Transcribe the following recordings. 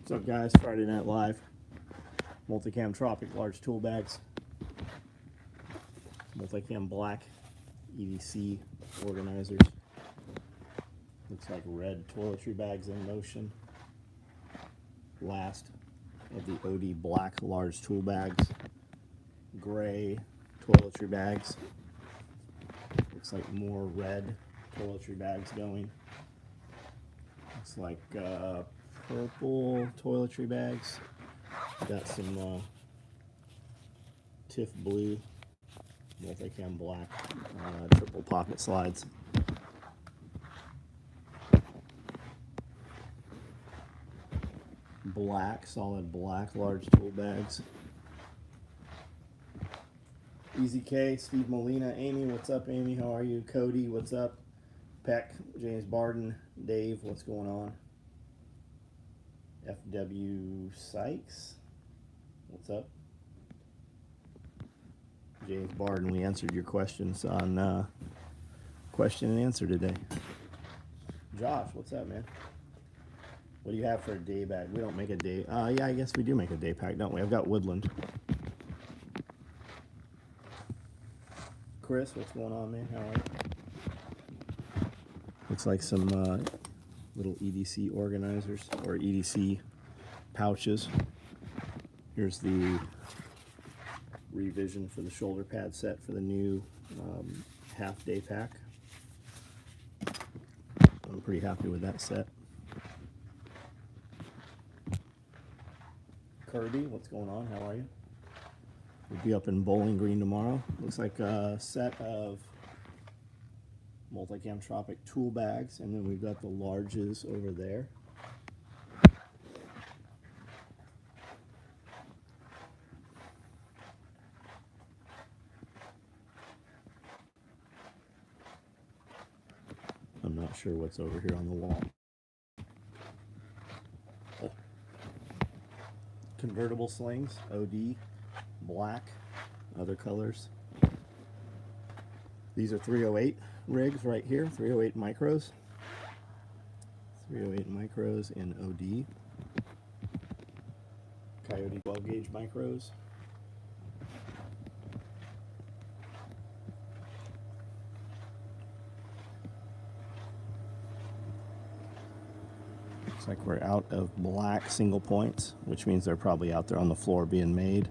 What's up, guys? Friday Night Live. Multicam Tropic large tool bags. Multicam black EDC organizers. Looks like red toiletry bags in motion. Last of the OD black large tool bags. Gray toiletry bags. Looks like more red toiletry bags going. Looks like purple toiletry bags. Got some Tiff blue, multicam black, triple pocket slides. Black, solid black, large tool bags. Easy K, Steve Molina, Amy, what's up, Amy? How are you? Cody, what's up? Peck, James Barden, Dave, what's going on? FW Sykes, what's up? James Barden, we answered your questions on question and answer today. Josh, what's up, man? What do you have for a day bag? We don't make a day. Yeah, I guess we do make a day pack, don't we? I've got Woodland. Chris, what's going on, man? How are you? Looks like some little EDC organizers or EDC pouches. Here's the revision for the shoulder pad set for the new half day pack. I'm pretty happy with that set. Kirby, what's going on? How are you? We'll be up in Bowling Green tomorrow. Looks like a set of Multicam Tropic tool bags, and then we've got the larges over there. I'm not sure what's over here on the wall. Oh. Convertible slings, OD, black, other colors. These are 308 rigs right here, 308 micros. 308 micros in OD. Coyote 12 gauge micros. Looks like we're out of black single points, which means they're probably out there on the floor being made.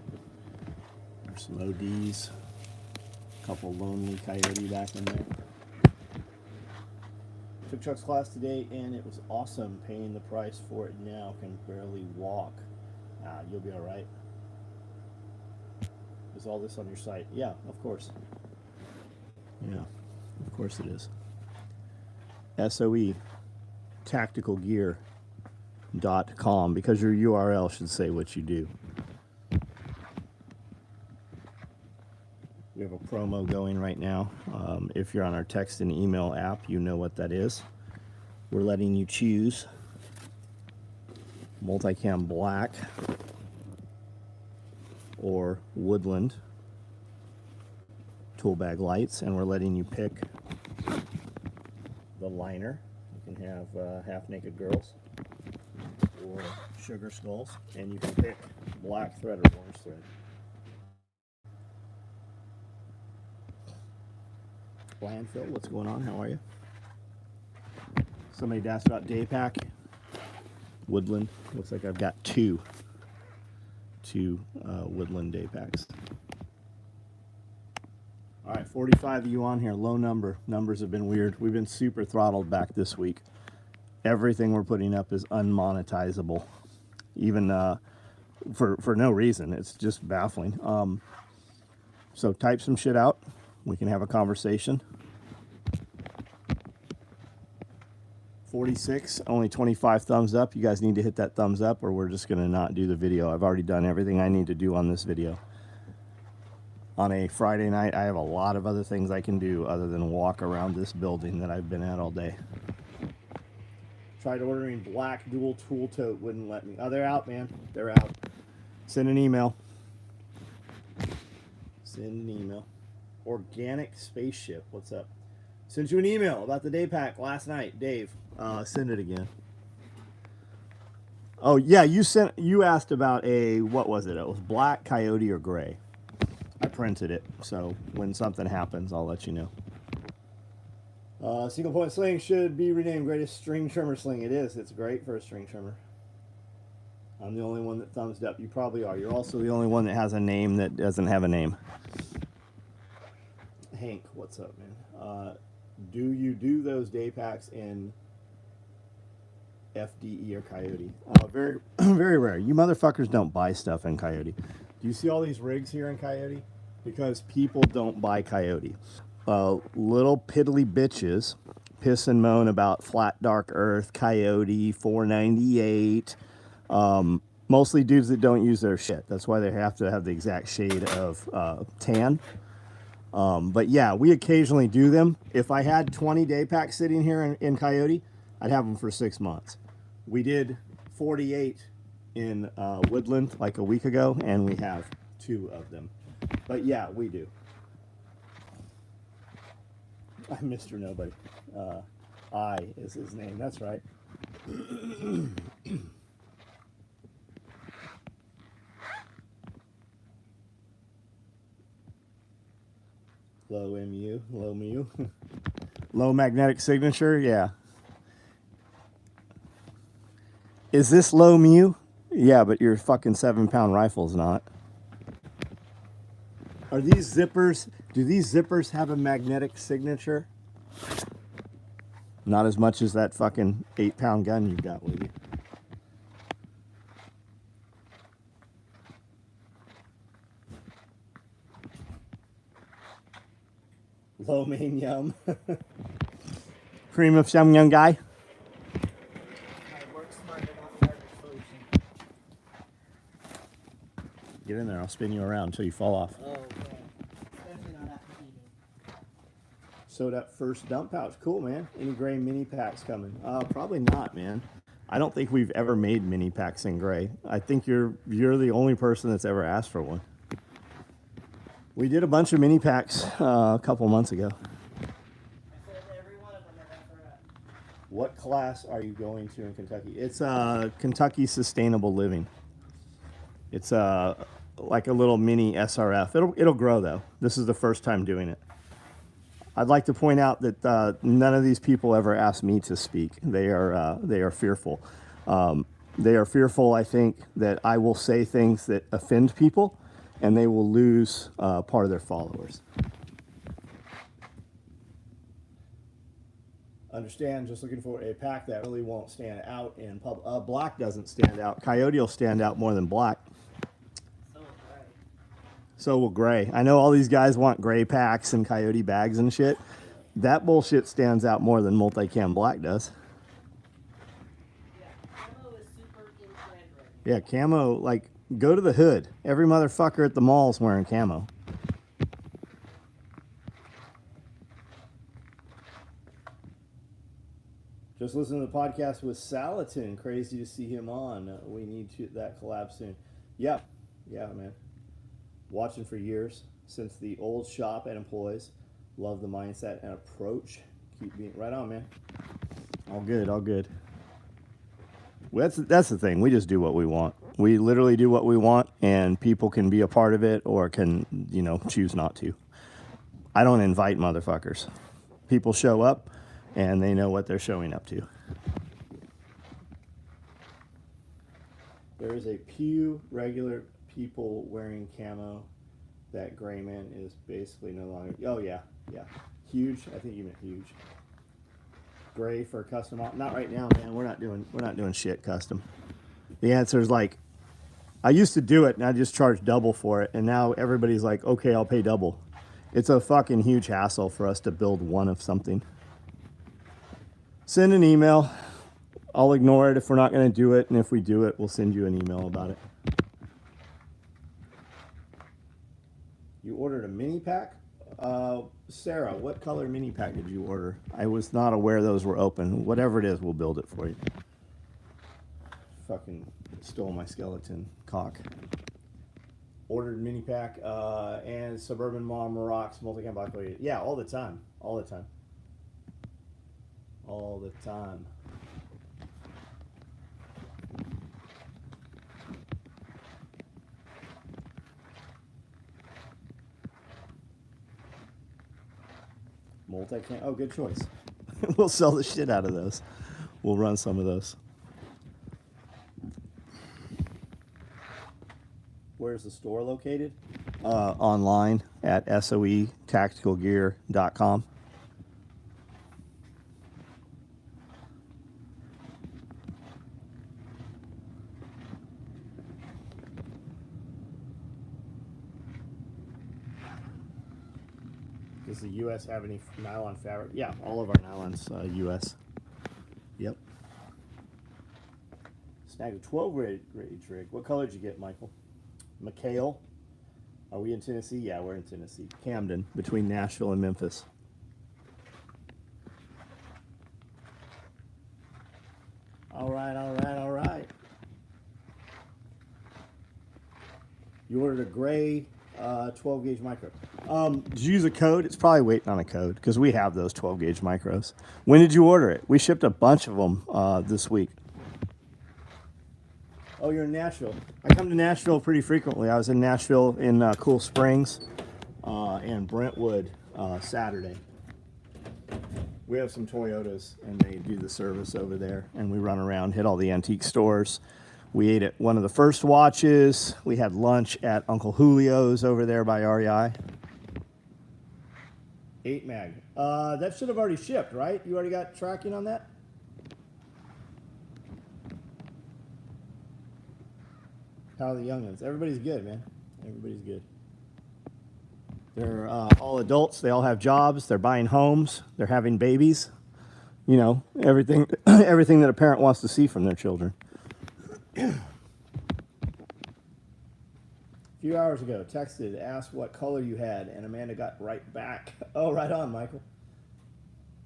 There's some ODs. Couple lonely coyote back in there. Took Chuck's class today and it was awesome. Paying the price for it now, can barely walk. You'll be all right. Is all this on your site? Yeah, of course. Yeah, of course it is. SOE tacticalgear.com, because your URL should say what you do. We have a promo going right now. If you're on our text and email app, you know what that is. We're letting you choose Multicam Black or Woodland tool bag lights, and we're letting you pick the liner. You can have half naked girls or sugar skulls, and you can pick black thread or orange thread. Landfill, what's going on? How are you? Somebody asked about day pack. Woodland. Looks like I've got two Woodland day packs. All right, 45 of you on here. Low number. Numbers have been weird. We've been super throttled back this week. Everything we're putting up is unmonetizable, even for no reason. It's just baffling. So type some shit out. We can have a conversation. 46, only 25 thumbs up. You guys need to hit that thumbs up or we're just gonna not do the video. I've already done everything I need to do on this video. On a Friday night, I have a lot of other things I can do other than walk around this building that I've been at all day. Tried ordering black dual tool tote, wouldn't let me. Oh, they're out, man. They're out. Send an email. Send an email. Organic spaceship, what's up? Sent you an email about the day pack last night, Dave. Send it again. Oh yeah, you asked about a, what was it? It was black, coyote, or gray. I printed it, so when something happens, I'll let you know. Single point sling should be renamed greatest string trimmer sling. It is. It's great for a string trimmer. I'm the only one that thumbs up. You probably are. You're also the only one that has a name that doesn't have a name. Hank, what's up, man? Do you do those day packs in FDE or Coyote? Very, very rare. You motherfuckers don't buy stuff in Coyote. Do you see all these rigs here in Coyote? Because people don't buy Coyote. Little piddly bitches piss and moan about Flat Dark Earth, Coyote, 498. Mostly dudes that don't use their shit. That's why they have to have the exact shade of tan. But yeah, we occasionally do them. If I had 20 day packs sitting here in Coyote, I'd have them for 6 months. We did 48 in Woodland like a week ago, and we have 2 of them. But yeah, we do. I'm Mr. Nobody. I is his name. That's right. Low MU, low mu. Low magnetic signature, yeah. Is this low mu? Yeah, but your fucking 7-pound rifle's not. Are these zippers, do these zippers have a magnetic signature? Not as much as that fucking 8-pound gun you got with you. Low main yum. Cream of some young guy. Get in there, I'll spin you around until you fall off. Oh, okay. Especially not after eating. So that first dump pouch, cool, man. Any gray mini packs coming? Probably not, man. I don't think we've ever made mini packs in gray. I think you're the only person that's ever asked for one. We did a bunch of mini packs a couple months ago. I said every one of them are FRF. What class are you going to in Kentucky? It's Kentucky Sustainable Living. It's like a little mini SRF. It'll grow though. This is the first time doing it. I'd like to point out that none of these people ever asked me to speak. They are fearful. They are fearful, I think, that I will say things that offend people, and they will lose part of their followers. Understand, just looking for a pack that really won't stand out in public. Black doesn't stand out. Coyote will stand out more than black. So gray. So will gray. I know all these guys want gray packs and Coyote bags and shit. That bullshit stands out more than multicam black does. Yeah, camo is super in trend right now. Yeah, camo, like, go to the hood. Every motherfucker at the mall's wearing camo. Just listen to the podcast with Salatin. Crazy to see him on. We need that collab soon. Yeah, man. Watching for years since the old shop and employees. Love the mindset and approach. Keep being right on, man. All good, all good. Well, that's the thing. We just do what we want. We literally do what we want, and people can be a part of it or can, choose not to. I don't invite motherfuckers. People show up, and they know what they're showing up to. There is a few regular people wearing camo. That gray man is basically no longer. Oh yeah. Huge. I think you meant huge. Gray for custom. Not right now, man. We're not doing shit custom. The answer is like, I used to do it and I just charged double for it, and now everybody's like, okay, I'll pay double. It's a fucking huge hassle for us to build one of something. Send an email. I'll ignore it if we're not going to do it, and if we do it, we'll send you an email about it. You ordered a mini pack? Sarah, what color mini pack did you order? I was not aware those were open. Whatever it is, we'll build it for you. Fucking stole my skeleton cock. Ordered mini pack and Suburban Mom rocks multicam black. Yeah, all the time. All the time. All the time. Multi-cam. Oh, good choice. We'll sell the shit out of those. We'll run some of those. Where's the store located? Online at SOEtacticalgear.com. Does the U.S. have any nylon fabric? Yeah, all of our nylons U.S. Yep. Snag a 12 gauge rig. What color did you get, Michael? McHale. Are we in Tennessee? Yeah, we're in Tennessee. Camden, between Nashville and Memphis. All right, all right, all right. You ordered a gray 12 gauge micro. Did you use a code? It's probably waiting on a code because we have those 12 gauge micros. When did you order it? We shipped a bunch of them this week. Oh, you're in Nashville. I come to Nashville pretty frequently. I was in Nashville in Cool Springs and Brentwood Saturday. We have some Toyotas, and they do the service over there. And we run around, hit all the antique stores. We ate at one of the first watches. We had lunch at Uncle Julio's over there by REI. 8 mag. That should have already shipped, right? You already got tracking on that? How are the youngins? Everybody's good, man. Everybody's good. They're all adults. They all have jobs. They're buying homes. They're having babies. You know, everything, everything that a parent wants to see from their children. A few hours ago, texted, asked what color you had, and Amanda got right back. Oh, right on, Michael.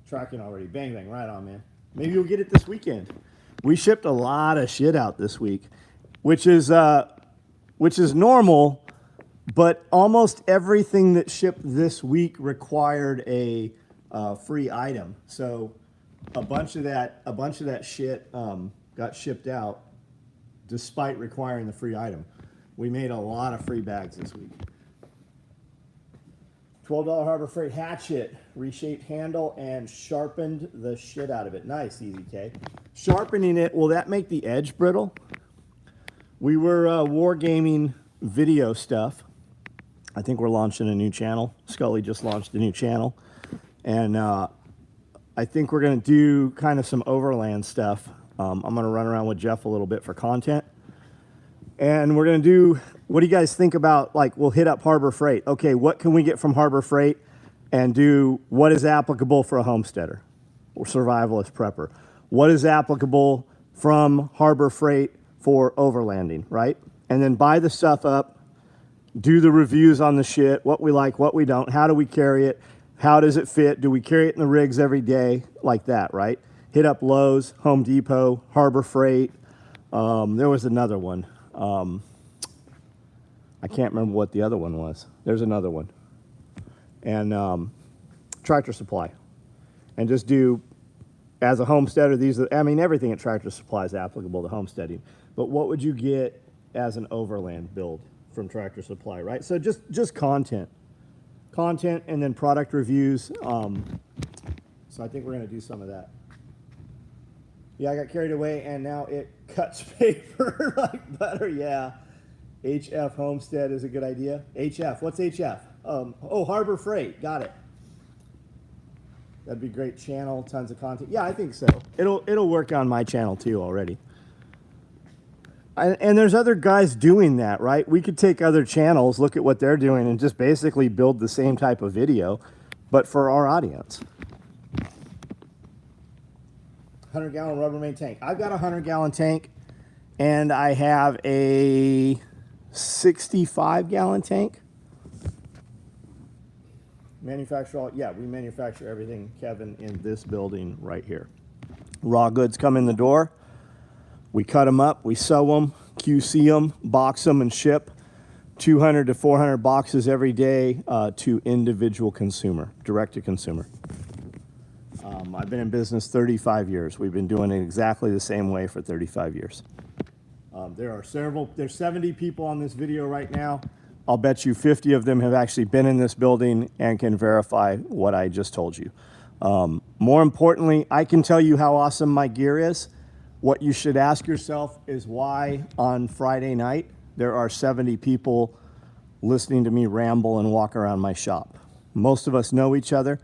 Tracking already. Bang, bang, right on, man. Maybe you'll get it this weekend. We shipped a lot of shit out this week, which is normal, but almost everything that shipped this week required a free item. So a bunch of that shit got shipped out despite requiring the free item. We made a lot of free bags this week. $12 Harbor Freight hatchet, reshaped handle and sharpened the shit out of it. Nice, Easy K. Sharpening it, will that make the edge brittle? We were wargaming video stuff. I think we're launching a new channel. Scully just launched a new channel. And I think we're going to do kind of some overland stuff. I'm going to run around with Jeff a little bit for content. And we're going to do, what do you guys think about, like, we'll hit up Harbor Freight. Okay, what can we get from Harbor Freight and do what is applicable for a homesteader or survivalist prepper? What is applicable from Harbor Freight for overlanding, right? And then buy the stuff up, do the reviews on the shit, what we like, what we don't, how do we carry it, how does it fit, do we carry it in the rigs every day, like that, right? Hit up Lowe's, Home Depot, Harbor Freight. There was another one. I can't remember what the other one was. There's another one. And Tractor Supply. And just do, as a homesteader, everything at Tractor Supply is applicable to homesteading. But what would you get as an overland build from Tractor Supply, right? So just content. Content and then product reviews. So I think we're going to do some of that. Yeah, I got carried away and now it cuts paper like butter. Yeah. HF Homestead is a good idea. HF. What's HF? Oh, Harbor Freight. Got it. That'd be great channel. Tons of content. Yeah, I think so. It'll work on my channel too already. And there's other guys doing that, right? We could take other channels, look at what they're doing, and just basically build the same type of video, but for our audience. 100-gallon Rubbermaid tank. I've got a 100-gallon tank, and I have a 65-gallon tank. Manufacture all, yeah, we manufacture everything, Kevin, in this building right here. Raw goods come in the door. We cut them up, we sew them, QC them, box them, and ship 200 to 400 boxes every day to individual consumer, direct to consumer. I've been in business 35 years. We've been doing it exactly the same way for 35 years. There's 70 people on this video right now. I'll bet you 50 of them have actually been in this building and can verify what I just told you. More importantly, I can tell you how awesome my gear is. What you should ask yourself is why on Friday night there are 70 people listening to me ramble and walk around my shop. Most of us know each other.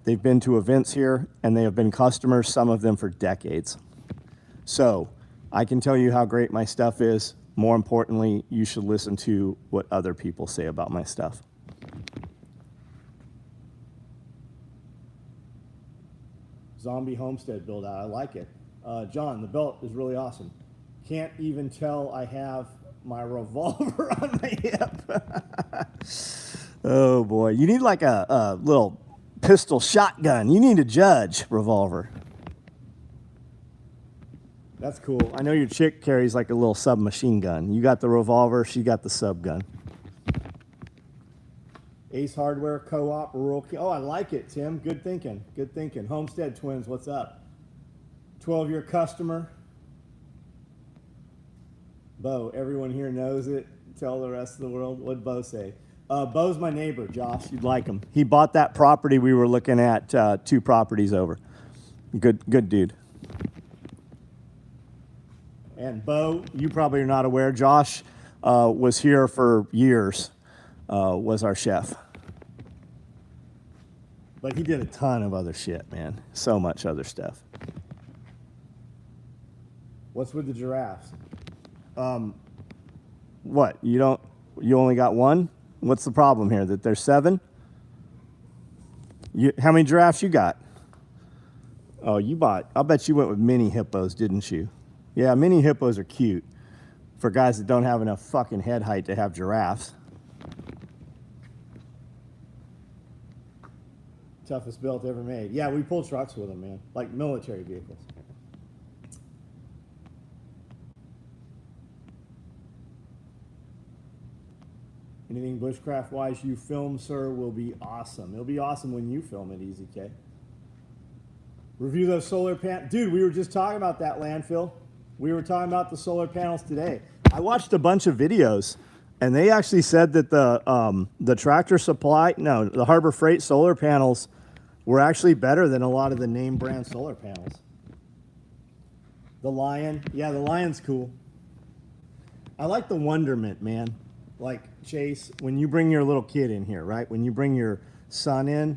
They've been to events here, and they have been customers, some of them for decades. So I can tell you how great my stuff is. More importantly, you should listen to what other people say about my stuff. Zombie homestead build out, I like it. John, the belt is really awesome. Can't even tell I have my revolver on my hip. Oh boy, you need like a little pistol shotgun. You need a judge revolver. That's cool. I know your chick carries like a little submachine gun. You got the revolver, she got the sub gun. Ace Hardware Co-op, rural. Oh, I like it, Tim. Good thinking. Good thinking. Homestead Twins, what's up? 12-year customer. Bo, everyone here knows it. Tell the rest of the world. What'd Bo say? Bo's my neighbor, Josh. You'd like him. He bought that property we were looking at 2 properties over. Good dude. And Bo, you probably are not aware, Josh was here for years, was our chef. But he did a ton of other shit, man. So much other stuff. What's with the giraffes? What, you only got one? What's the problem here, that there's 7? How many giraffes you got? Oh, I'll bet you went with mini hippos, didn't you? Yeah, mini hippos are cute for guys that don't have enough fucking head height to have giraffes. Toughest belt ever made. Yeah, we pull trucks with them, man, like military vehicles. Anything bushcraft-wise you film, sir, will be awesome. It'll be awesome when you film it, Easy K. Review those solar panels. Dude, we were just talking about that, Landfill. We were talking about the solar panels today. I watched a bunch of videos, and they actually said that the Tractor Supply, no, the Harbor Freight solar panels were actually better than a lot of the name brand solar panels. The Lion, yeah, the Lion's cool. I like the Wonderment, man. Like, Chase, when you bring your little kid in here, right? When you bring your son in,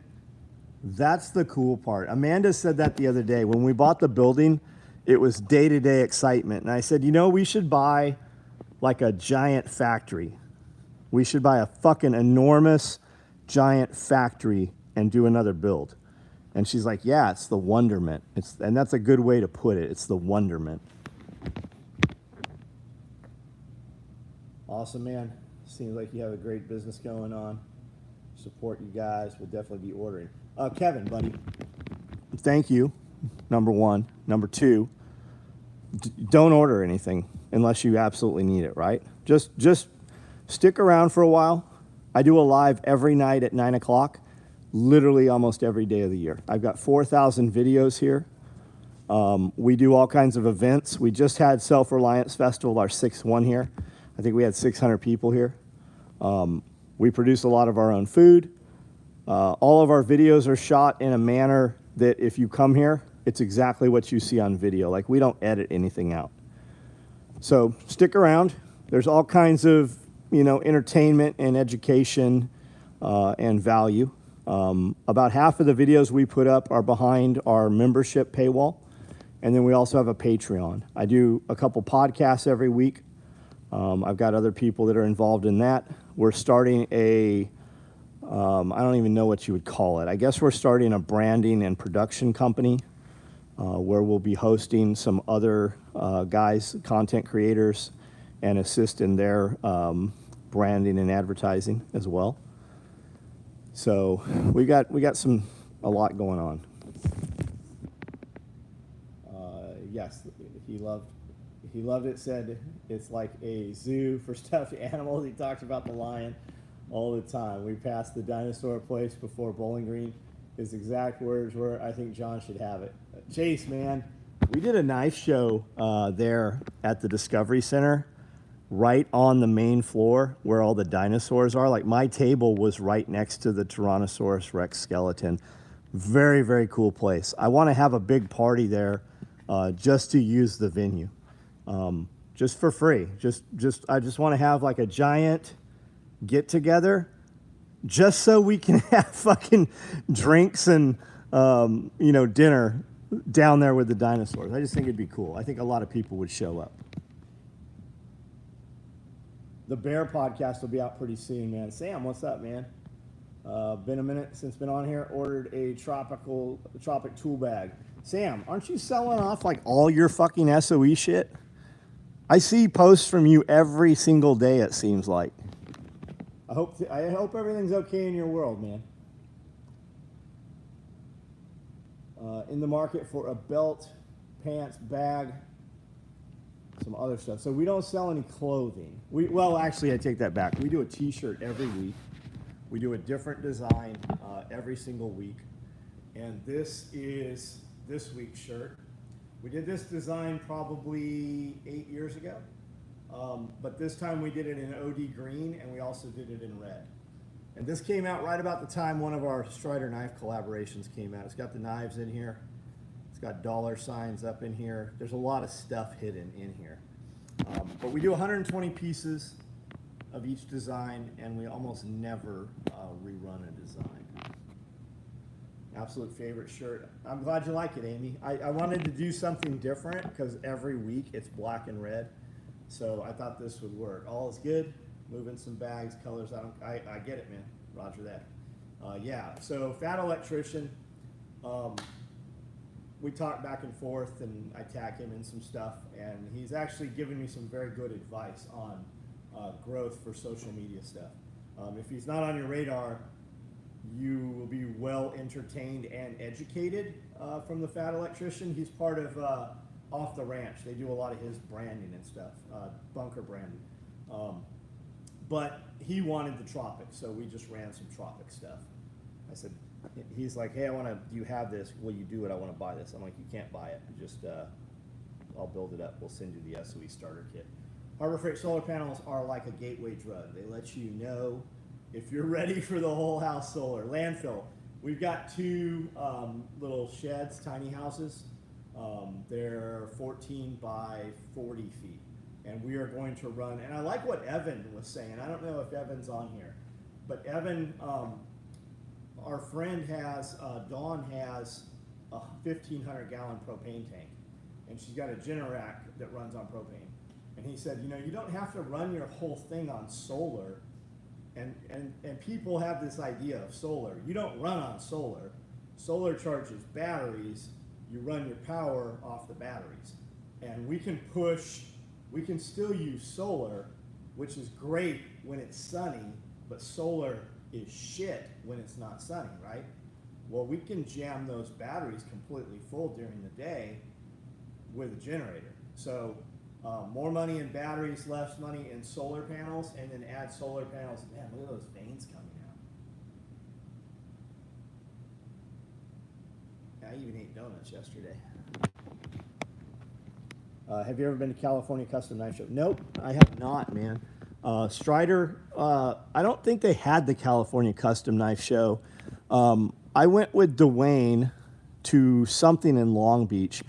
that's the cool part. Amanda said that the other day. When we bought the building, it was day-to-day excitement. And I said, you know, we should buy like a giant factory. We should buy a fucking enormous giant factory and do another build. And she's like, yeah, it's the Wonderment. And that's a good way to put it. It's the Wonderment. Awesome, man. Seems like you have a great business going on. Support you guys. We'll definitely be ordering. Kevin, buddy, thank you, number 1. Number 2, don't order anything unless you absolutely need it, right? Just stick around for a while. I do a live every night at 9 o'clock, literally almost every day of the year. I've got 4,000 videos here. We do all kinds of events. We just had Self-Reliance Festival, our 6th one here. I think we had 600 people here. We produce a lot of our own food. All of our videos are shot in a manner that if you come here, it's exactly what you see on video. Like, we don't edit anything out. So stick around. There's all kinds of, entertainment and education and value. About half of the videos we put up are behind our membership paywall. And then we also have a Patreon. I do a couple podcasts every week. I've got other people that are involved in that. We're starting I don't even know what you would call it. I guess we're starting a branding and production company where we'll be hosting some other guys, content creators, and assist in their branding and advertising as well. So we got a lot going on. Yes, he loved it. Said it's like a zoo for stuffed animals. He talked about the lion all the time. We passed the dinosaur place before Bowling Green. His exact words were, I think John should have it. Chase, man, we did a knife show there at the Discovery Center right on the main floor where all the dinosaurs are. Like my table was right next to the Tyrannosaurus Rex skeleton. Very, very cool place. I want to have a big party there just to use the venue, just for free. I just want to have like a giant get together just so we can have fucking drinks and, you know, dinner down there with the dinosaurs. I just think it'd be cool. I think a lot of people would show up. The Bear podcast will be out pretty soon, man. Sam, what's up, man? Been a minute since been on here. Ordered a tropic tool bag. Sam, aren't you selling off like all your fucking SOE shit? I see posts from you every single day, it seems like. I hope everything's okay in your world, man. In the market for a belt, pants, bag, some other stuff. So we don't sell any clothing. Well, actually, I take that back. We do a t-shirt every week. We do a different design every single week. And this is this week's shirt. We did this design probably 8 years ago. But this time we did it in OD green, and we also did it in red. And this came out right about the time one of our Strider knife collaborations came out. It's got the knives in here. It's got dollar signs up in here. There's a lot of stuff hidden in here. But we do 120 pieces of each design, and we almost never rerun a design. Absolute favorite shirt. I'm glad you like it, Amy. I wanted to do something different because every week it's black and red. So I thought this would work. All is good. Moving some bags, colors. I get it, man. Roger that. Yeah. So Fat Electrician. We talk back and forth, and I tag him in some stuff, and he's actually given me some very good advice on growth for social media stuff. If he's not on your radar, you will be well entertained and educated from the Fat Electrician. He's part of Off the Ranch. They do a lot of his branding and stuff, bunker branding. But he wanted the Tropic, so we just ran some Tropic stuff. I said, he's like, hey, do you have this? Will you do it? I want to buy this. I'm like, you can't buy it. Just, I'll build it up. We'll send you the SOE starter kit. Harbor Freight solar panels are like a gateway drug. They let you know if you're ready for the whole house solar. Landfill. We've got two little sheds, tiny houses. They're 14 by 40 feet. And we are going to run, and I like what Evan was saying. I don't know if Evan's on here, but Evan, our friend Dawn has a 1,500 gallon propane tank, and she's got a Generac that runs on propane. And he said, you know, you don't have to run your whole thing on solar, and people have this idea of solar. You don't run on solar. Solar charges batteries. You run your power off the batteries. And we can still use solar, which is great when it's sunny, but solar is shit when it's not sunny, right? Well, we can jam those batteries completely full during the day with a generator. So more money in batteries, less money in solar panels, and then add solar panels. Man, look at those veins coming out. I even ate donuts yesterday. Have you ever been to California Custom Knife Show? Nope, I have not, man. Strider, I don't think they had the California Custom Knife Show. I went with Dwayne to something in Long Beach,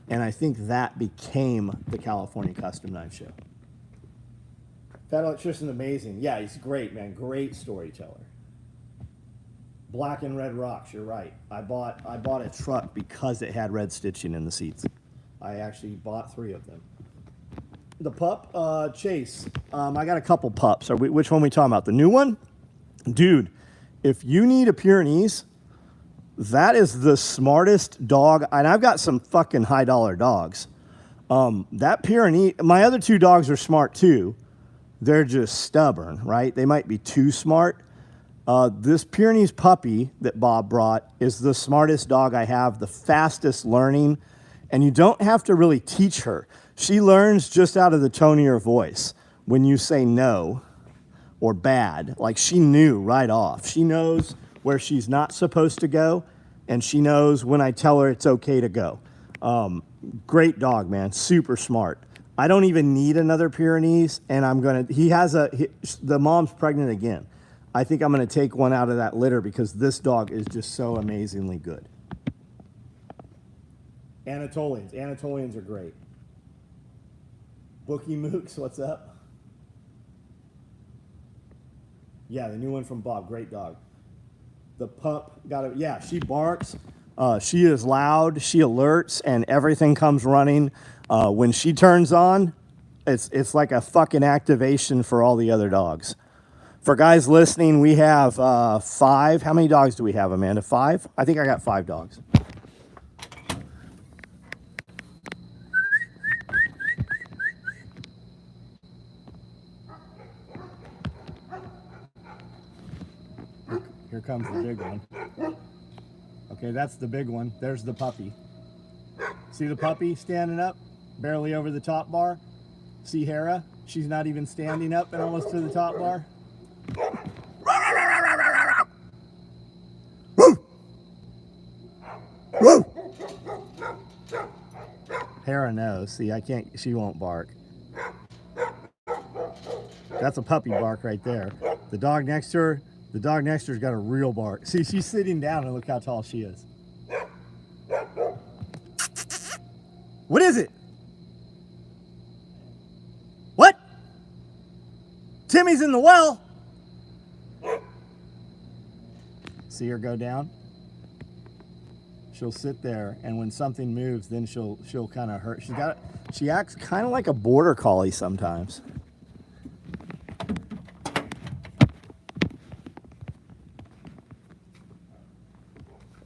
and I think that became the California Custom Knife Show. Fat Electrician's amazing. Yeah, he's great, man. Great storyteller. Black and red rocks, you're right. I bought a truck because it had red stitching in the seats. I actually bought 3 of them. The pup, Chase. I got a couple pups. Which one are we talking about? The new one? Dude, if you need a Pyrenees, that is the smartest dog. And I've got some fucking high dollar dogs. That Pyrenees, my other 2 dogs are smart too. They're just stubborn, right? They might be too smart. This Pyrenees puppy that Bob brought is the smartest dog I have, the fastest learning. And you don't have to really teach her. She learns just out of the tone of your voice when you say no or bad. Like she knew right off. She knows where she's not supposed to go, and she knows when I tell her it's okay to go. Great dog, man. Super smart. I don't even need another Pyrenees, and I'm gonna. The mom's pregnant again. I think I'm gonna take one out of that litter because this dog is just so amazingly good. Anatolians are great. Bookie Mooks, what's up? Yeah, the new one from Bob, great dog. The pup she barks. She is loud, she alerts, and everything comes running. When she turns on, it's like a fucking activation for all the other dogs. For guys listening, we have 5. How many dogs do we have, Amanda? 5? I think I got 5 dogs. Here comes the big one. Okay, that's the big one. There's the puppy. See the puppy standing up, barely over the top bar? See Hera? She's not even standing up and almost to the top bar. Hera knows. See, she won't bark. That's a puppy bark right there. The dog next to her's got a real bark. See, she's sitting down and look how tall she is. What is it? What? Timmy's in the well. See her go down? She'll sit there, and when something moves, then she'll kind of hurt. She acts kind of like a border collie sometimes.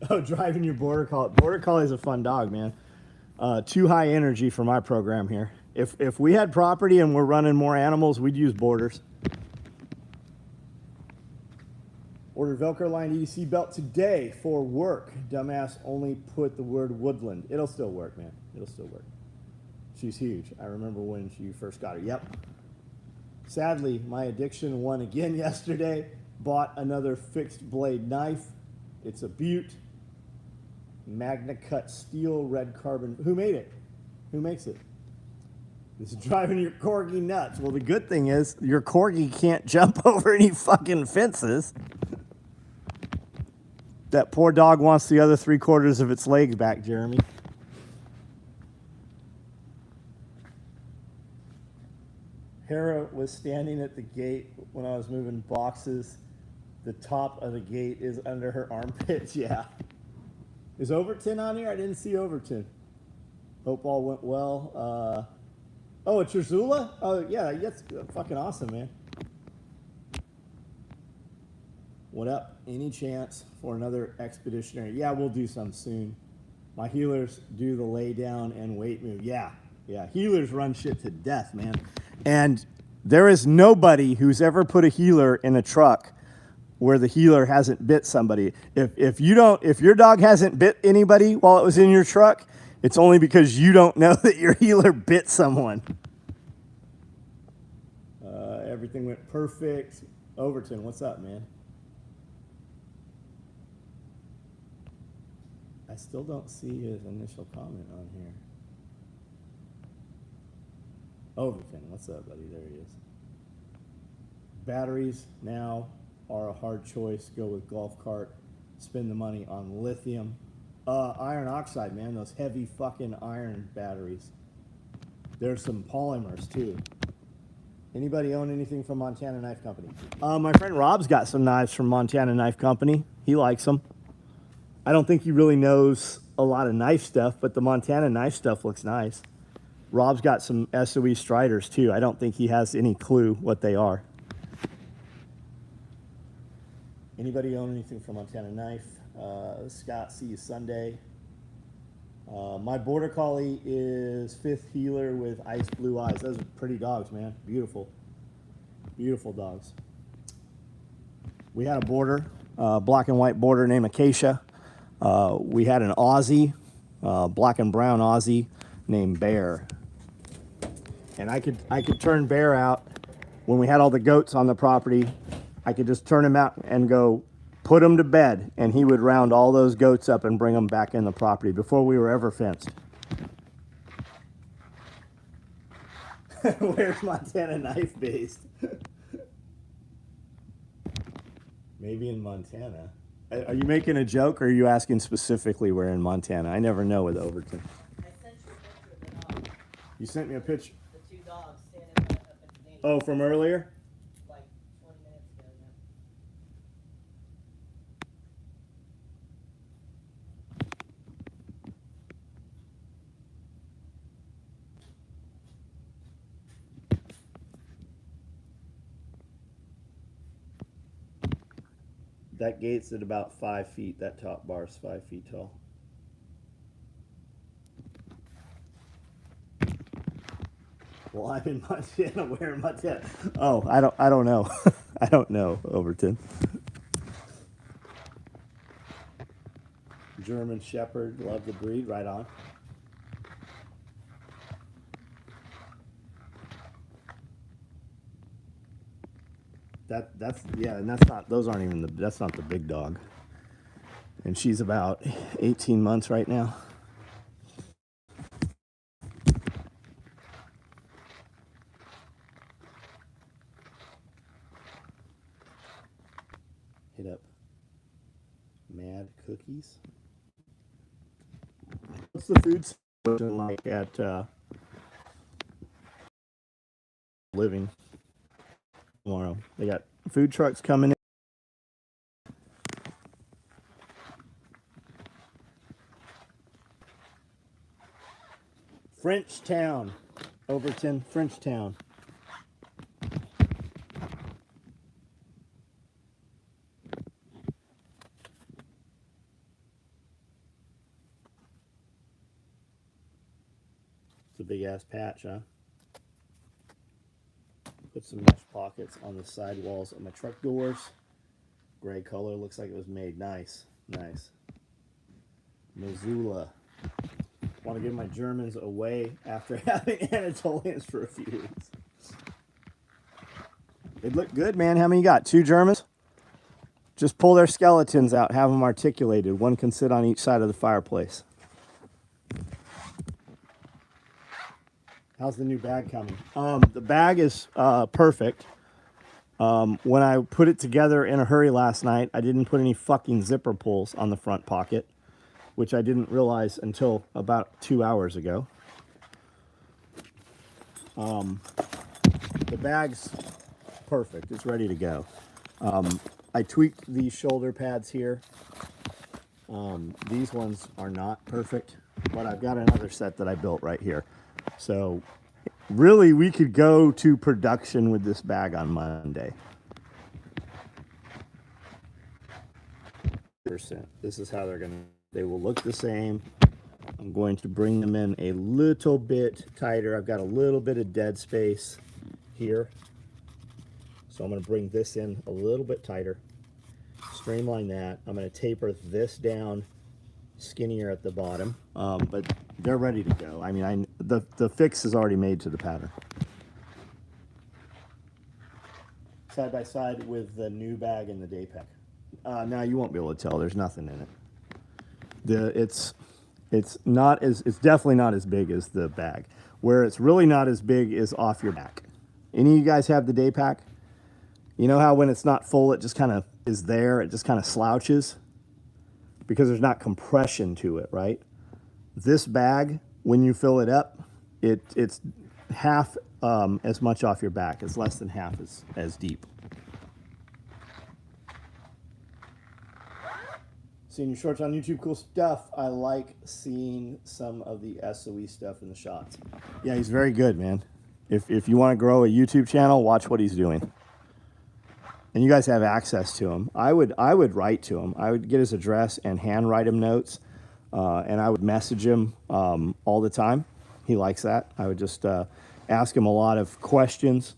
Oh, driving your border collie. Border collie is a fun dog, man. Too high energy for my program here. If we had property and we're running more animals, we'd use borders. Ordered Velcro lined EDC belt today for work. Dumbass only put the word woodland. It'll still work, man. It'll still work. She's huge. I remember when she first got her. Yep. Sadly, my addiction won again yesterday. Bought another fixed blade knife. It's a Butte. Magna Cut steel, red carbon. Who made it? Who makes it? This is driving your corgi nuts. Well, the good thing is your corgi can't jump over any fucking fences. That poor dog wants the other 3/4 of its legs back, Jeremy. Hera was standing at the gate when I was moving boxes. The top of the gate is under her armpits. Yeah. Is Overton on here? I didn't see Overton. Hope all went well. Oh, it's Ursula? Oh, yeah, that's fucking awesome, man. What up? Any chance for another expeditionary? Yeah, we'll do some soon. My healers do the lay down and weight move. Yeah. Healers run shit to death, man. And there is nobody who's ever put a healer in a truck where the healer hasn't bit somebody. If your dog hasn't bit anybody while it was in your truck, it's only because you don't know that your healer bit someone. Everything went perfect. Overton, what's up, man? I still don't see his initial comment on here. Overton, what's up, buddy? There he is. Batteries now are a hard choice. Go with golf cart. Spend the money on lithium. Iron oxide, man. Those heavy fucking iron batteries. There's some polymers, too. Anybody own anything from Montana Knife Company? My friend Rob's got some knives from Montana Knife Company. He likes them. I don't think he really knows a lot of knife stuff, but the Montana knife stuff looks nice. Rob's got some SOE Striders, too. I don't think he has any clue what they are. Anybody own anything from Montana Knife? Scott, see you Sunday. My border collie is 5th healer with ice blue eyes. Those are pretty dogs, man. Beautiful. Beautiful dogs. We had a border, black and white border named Acacia. We had an Aussie, black and brown Aussie named Bear. And I could turn Bear out when we had all the goats on the property. I could just turn him out and go put him to bed, and he would round all those goats up and bring them back in the property before we were ever fenced. Where's Montana knife based? Maybe in Montana. Are you making a joke, or are you asking specifically where in Montana? I never know with Overton. I sent you a picture of the dogs. You sent me a picture. The two dogs standing up at the gate. Oh, from earlier? Like 20 minutes ago now. That gate's at about 5 feet. That top bar's 5 feet tall. Well, I'm in Montana. Where in Montana? Oh, I don't know. I don't know, Overton. German Shepherd, love the breed, right on. That's yeah, and that's not, those aren't even the, that's not the big dog. And she's about 18 months right now. Hit up Mad Cookies. What's the food situation like at Living tomorrow? They got food trucks coming in. Frenchtown, Overton, Frenchtown. It's a big ass patch, huh? Put some mesh pockets on the side walls of my truck doors. Gray color, looks like it was made. Nice, nice. Missoula. Want to give my Germans away after having Anatolians for a few weeks. They look good, man. How many you got? 2 Germans? Just pull their skeletons out, have them articulated. One can sit on each side of the fireplace. How's the new bag coming? The bag is perfect. When I put it together in a hurry last night, I didn't put any fucking zipper pulls on the front pocket, which I didn't realize until about 2 hours ago. The bag's perfect. It's ready to go. I tweaked these shoulder pads here. These ones are not perfect, but I've got another set that I built right here. So really, we could go to production with this bag on Monday. This is how they will look the same. I'm going to bring them in a little bit tighter. I've got a little bit of dead space here. So I'm going to bring this in a little bit tighter. Streamline that. I'm going to taper this down skinnier at the bottom. But they're ready to go. I mean, the fix is already made to the pattern. Side by side with the new bag and the day pack. Now you won't be able to tell. There's nothing in it. It's definitely not as big as the bag. Where it's really not as big is off your back. Any of you guys have the day pack? You know how when it's not full, it just kind of is there. It just kind of slouches because there's not compression to it, right? This bag, when you fill it up, it's half as much off your back. It's less than half as deep. Seeing your shorts on YouTube, cool stuff. I like seeing some of the SOE stuff in the shots. Yeah, he's very good, man. If you want to grow a YouTube channel, watch what he's doing. And you guys have access to him. I would write to him. I would get his address and handwrite him notes, and I would message him all the time. He likes that. I would just ask him a lot of questions,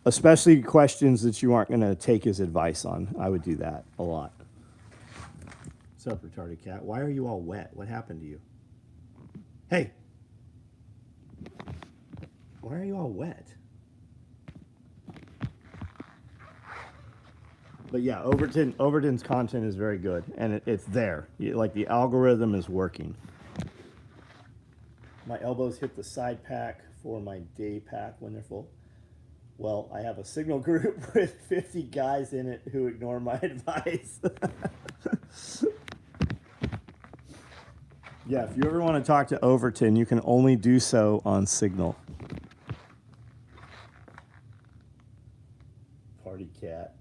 especially questions that you aren't going to take his advice on. I would do that a lot. What's up, retarded cat? Why are you all wet? What happened to you? Hey! Why are you all wet? But yeah, Overton's content is very good, and it's there. Like, the algorithm is working. My elbows hit the side pack for my day pack when they're full. Well, I have a Signal group with 50 guys in it who ignore my advice. Yeah, if you ever want to talk to Overton, you can only do so on Signal. Party cat.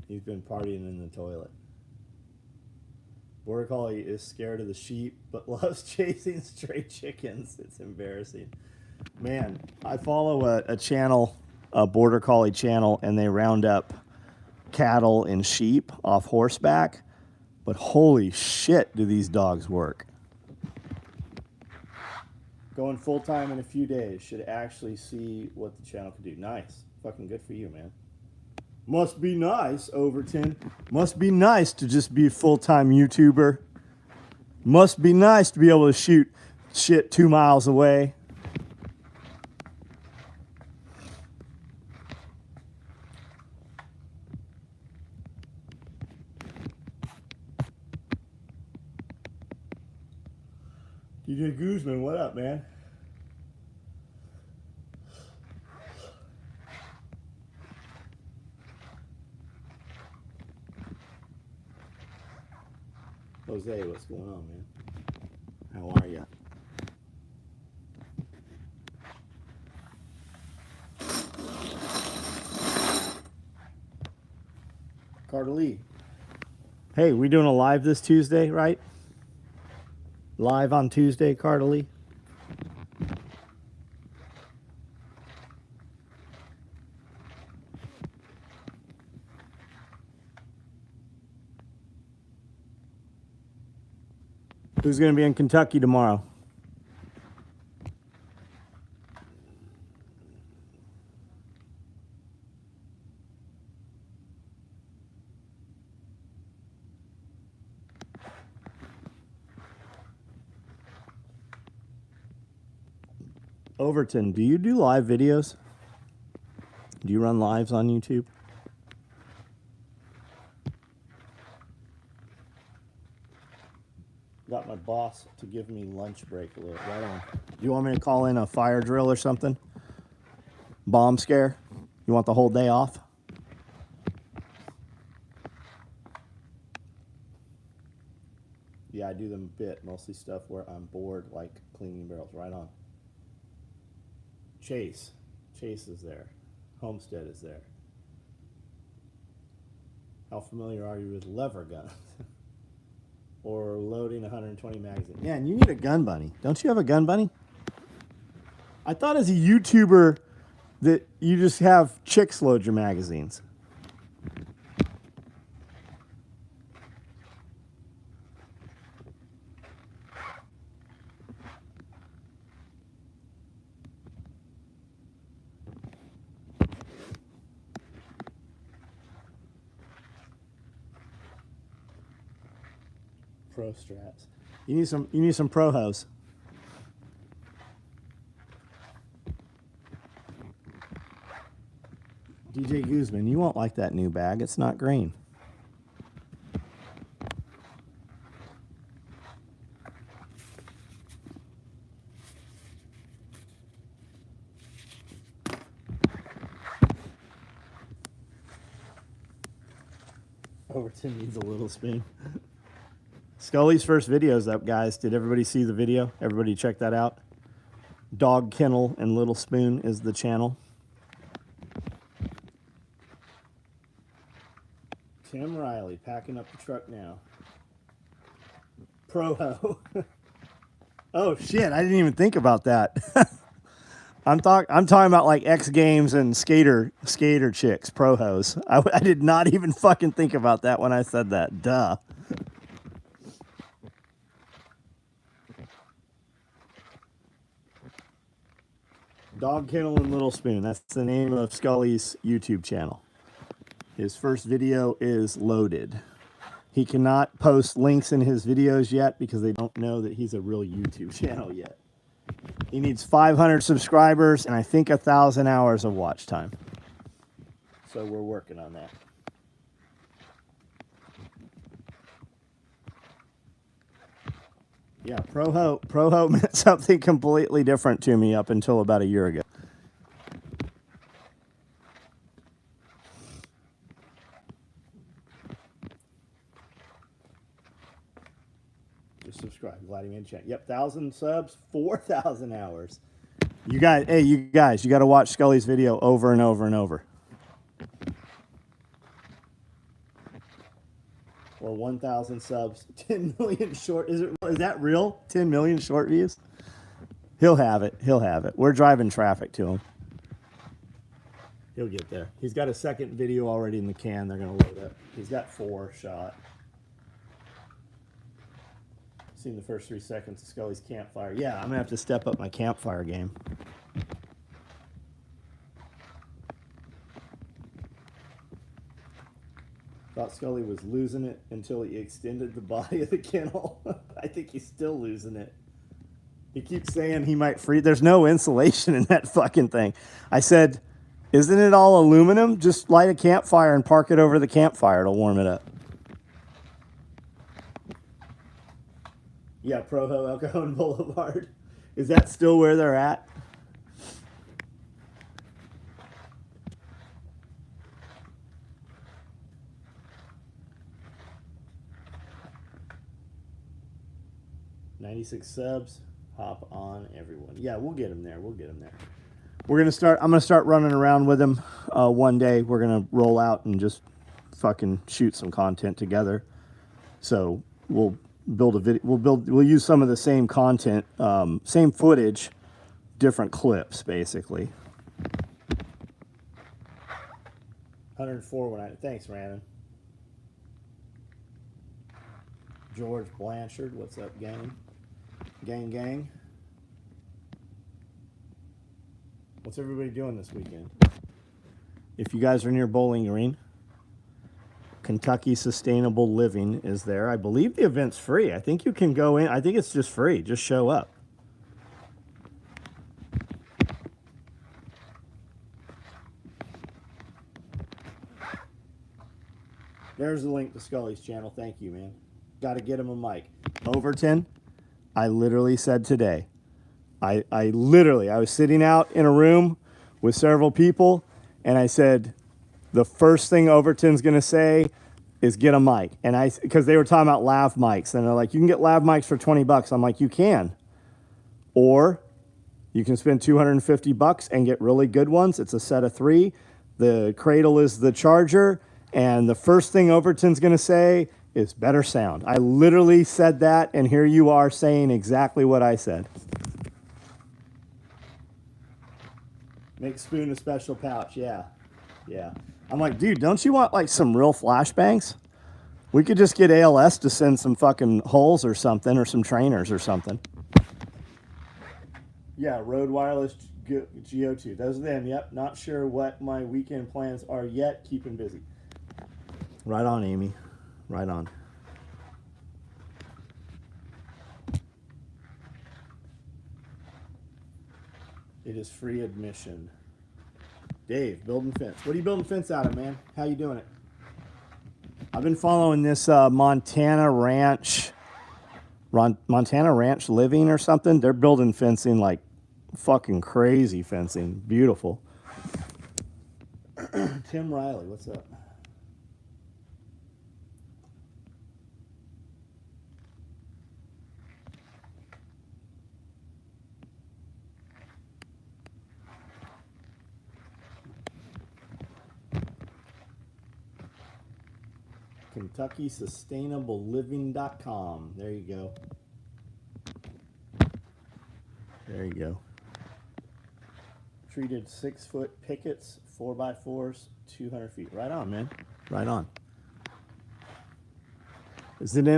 He's been partying in the toilet. Border Collie is scared of the sheep, but loves chasing stray chickens. It's embarrassing. Man, I follow a channel, a Border Collie channel, and they round up cattle and sheep off horseback. But holy shit, do these dogs work. Going full-time in a few days. Should actually see what the channel can do. Nice. Fucking good for you, man. Must be nice, Overton. Must be nice to just be a full-time YouTuber. Must be nice to be able to shoot shit 2 miles away. DJ Guzman, what up, man? Jose, what's going on, man? How are you? Carter Lee. Hey, we doing a live this Tuesday, right? Live on Tuesday, Carter Lee. Who's going to be in Kentucky tomorrow? Overton, do you do live videos? Do you run lives on YouTube? Got my boss to give me lunch break a little. Right on. You want me to call in a fire drill or something? Bomb scare? You want the whole day off? Yeah, I do them a bit. Mostly stuff where I'm bored, like cleaning barrels. Right on. Chase. Chase is there. Homestead is there. How familiar are you with lever guns? Or loading 120 magazine? Man, you need a gun bunny. Don't you have a gun bunny? I thought as a YouTuber that you just have chicks load your magazines. Pro straps. You need some pro hose. DJ Guzman, you won't like that new bag. It's not green. Overton needs a little spoon. Scully's first video's up, guys. Did everybody see the video? Everybody check that out. Dog Kennel and Little Spoon is the channel. Tim Riley packing up the truck now. Proho. Oh shit! I didn't even think about that. I'm talking about like X Games and skater chicks, Prohos. I did not even fucking think about that when I said that. Duh. Dog Kennel and Little Spoon. That's the name of Scully's YouTube channel. His first video is loaded. He cannot post links in his videos yet because they don't know that he's a real YouTube channel yet. He needs 500 subscribers and I think 1,000 hours of watch time. So we're working on that. Yeah, Proho meant something completely different to me up until about a year ago. Just subscribe. Glad you made a chat. Yep, 1,000 subs, 4,000 hours. You guys, hey, you guys, you got to watch Scully's video over and over and over. Or 1,000 subs, 10 million short. Is that real? 10 million short views? He'll have it. He'll have it. We're driving traffic to him. He'll get there. He's got a second video already in the can. They're going to load up. He's got 4 shot. Seen the first 3 seconds of Scully's campfire. Yeah, I'm going to have to step up my campfire game. Thought Scully was losing it until he extended the body of the kennel. I think he's still losing it. He keeps saying he might free. There's no insulation in that fucking thing. I said, isn't it all aluminum? Just light a campfire and park it over the campfire. It'll warm it up. Yeah, Provo, El Cajon Boulevard. Is that still where they're at? $96 subs. Hop on, everyone. Yeah, we'll get him there. We'll get him there. We're gonna start. I'm gonna start running around with him. One day we're gonna roll out and just fucking shoot some content together. So we'll build a video. We'll use some of the same content, same footage, different clips, basically. 104 when I. Thanks, Randon. George Blanchard, what's up, gang? Gang, gang. What's everybody doing this weekend? If you guys are near Bowling Green, Kentucky Sustainable Living is there. I believe the event's free. I think you can go in. I think it's just free. Just show up. There's the link to Scully's channel. Thank you, man. Got to get him a mic. Overton, I literally said today, I was sitting out in a room with several people, and I said, the first thing Overton's going to say is get a mic. And because they were talking about lav mics, and they're like, you can get lav mics for $20. I'm like, you can. Or you can spend $250 and get really good ones. It's a set of 3. The cradle is the charger, and the first thing Overton's going to say is better sound. I literally said that, and here you are saying exactly what I said. Make Spoon a special pouch, yeah. Yeah. I'm like, dude, don't you want like some real flashbangs? We could just get ALS to send some fucking holes or something, or some trainers or something. Yeah, Rode Wireless Geo2. Those are them, yep. Not sure what my weekend plans are yet. Keeping busy. Right on, Amy. Right on. It is free admission. Dave, building fence. What are you building fence out of, man? How you doing it? I've been following this Montana Ranch Living or something. They're building fencing like fucking crazy fencing. Beautiful. Tim Riley, what's up? KentuckySustainableLiving.com. There you go. There you go. Treated 6-foot pickets, 4x4s, 200 feet. Right on, man. Right on. Is it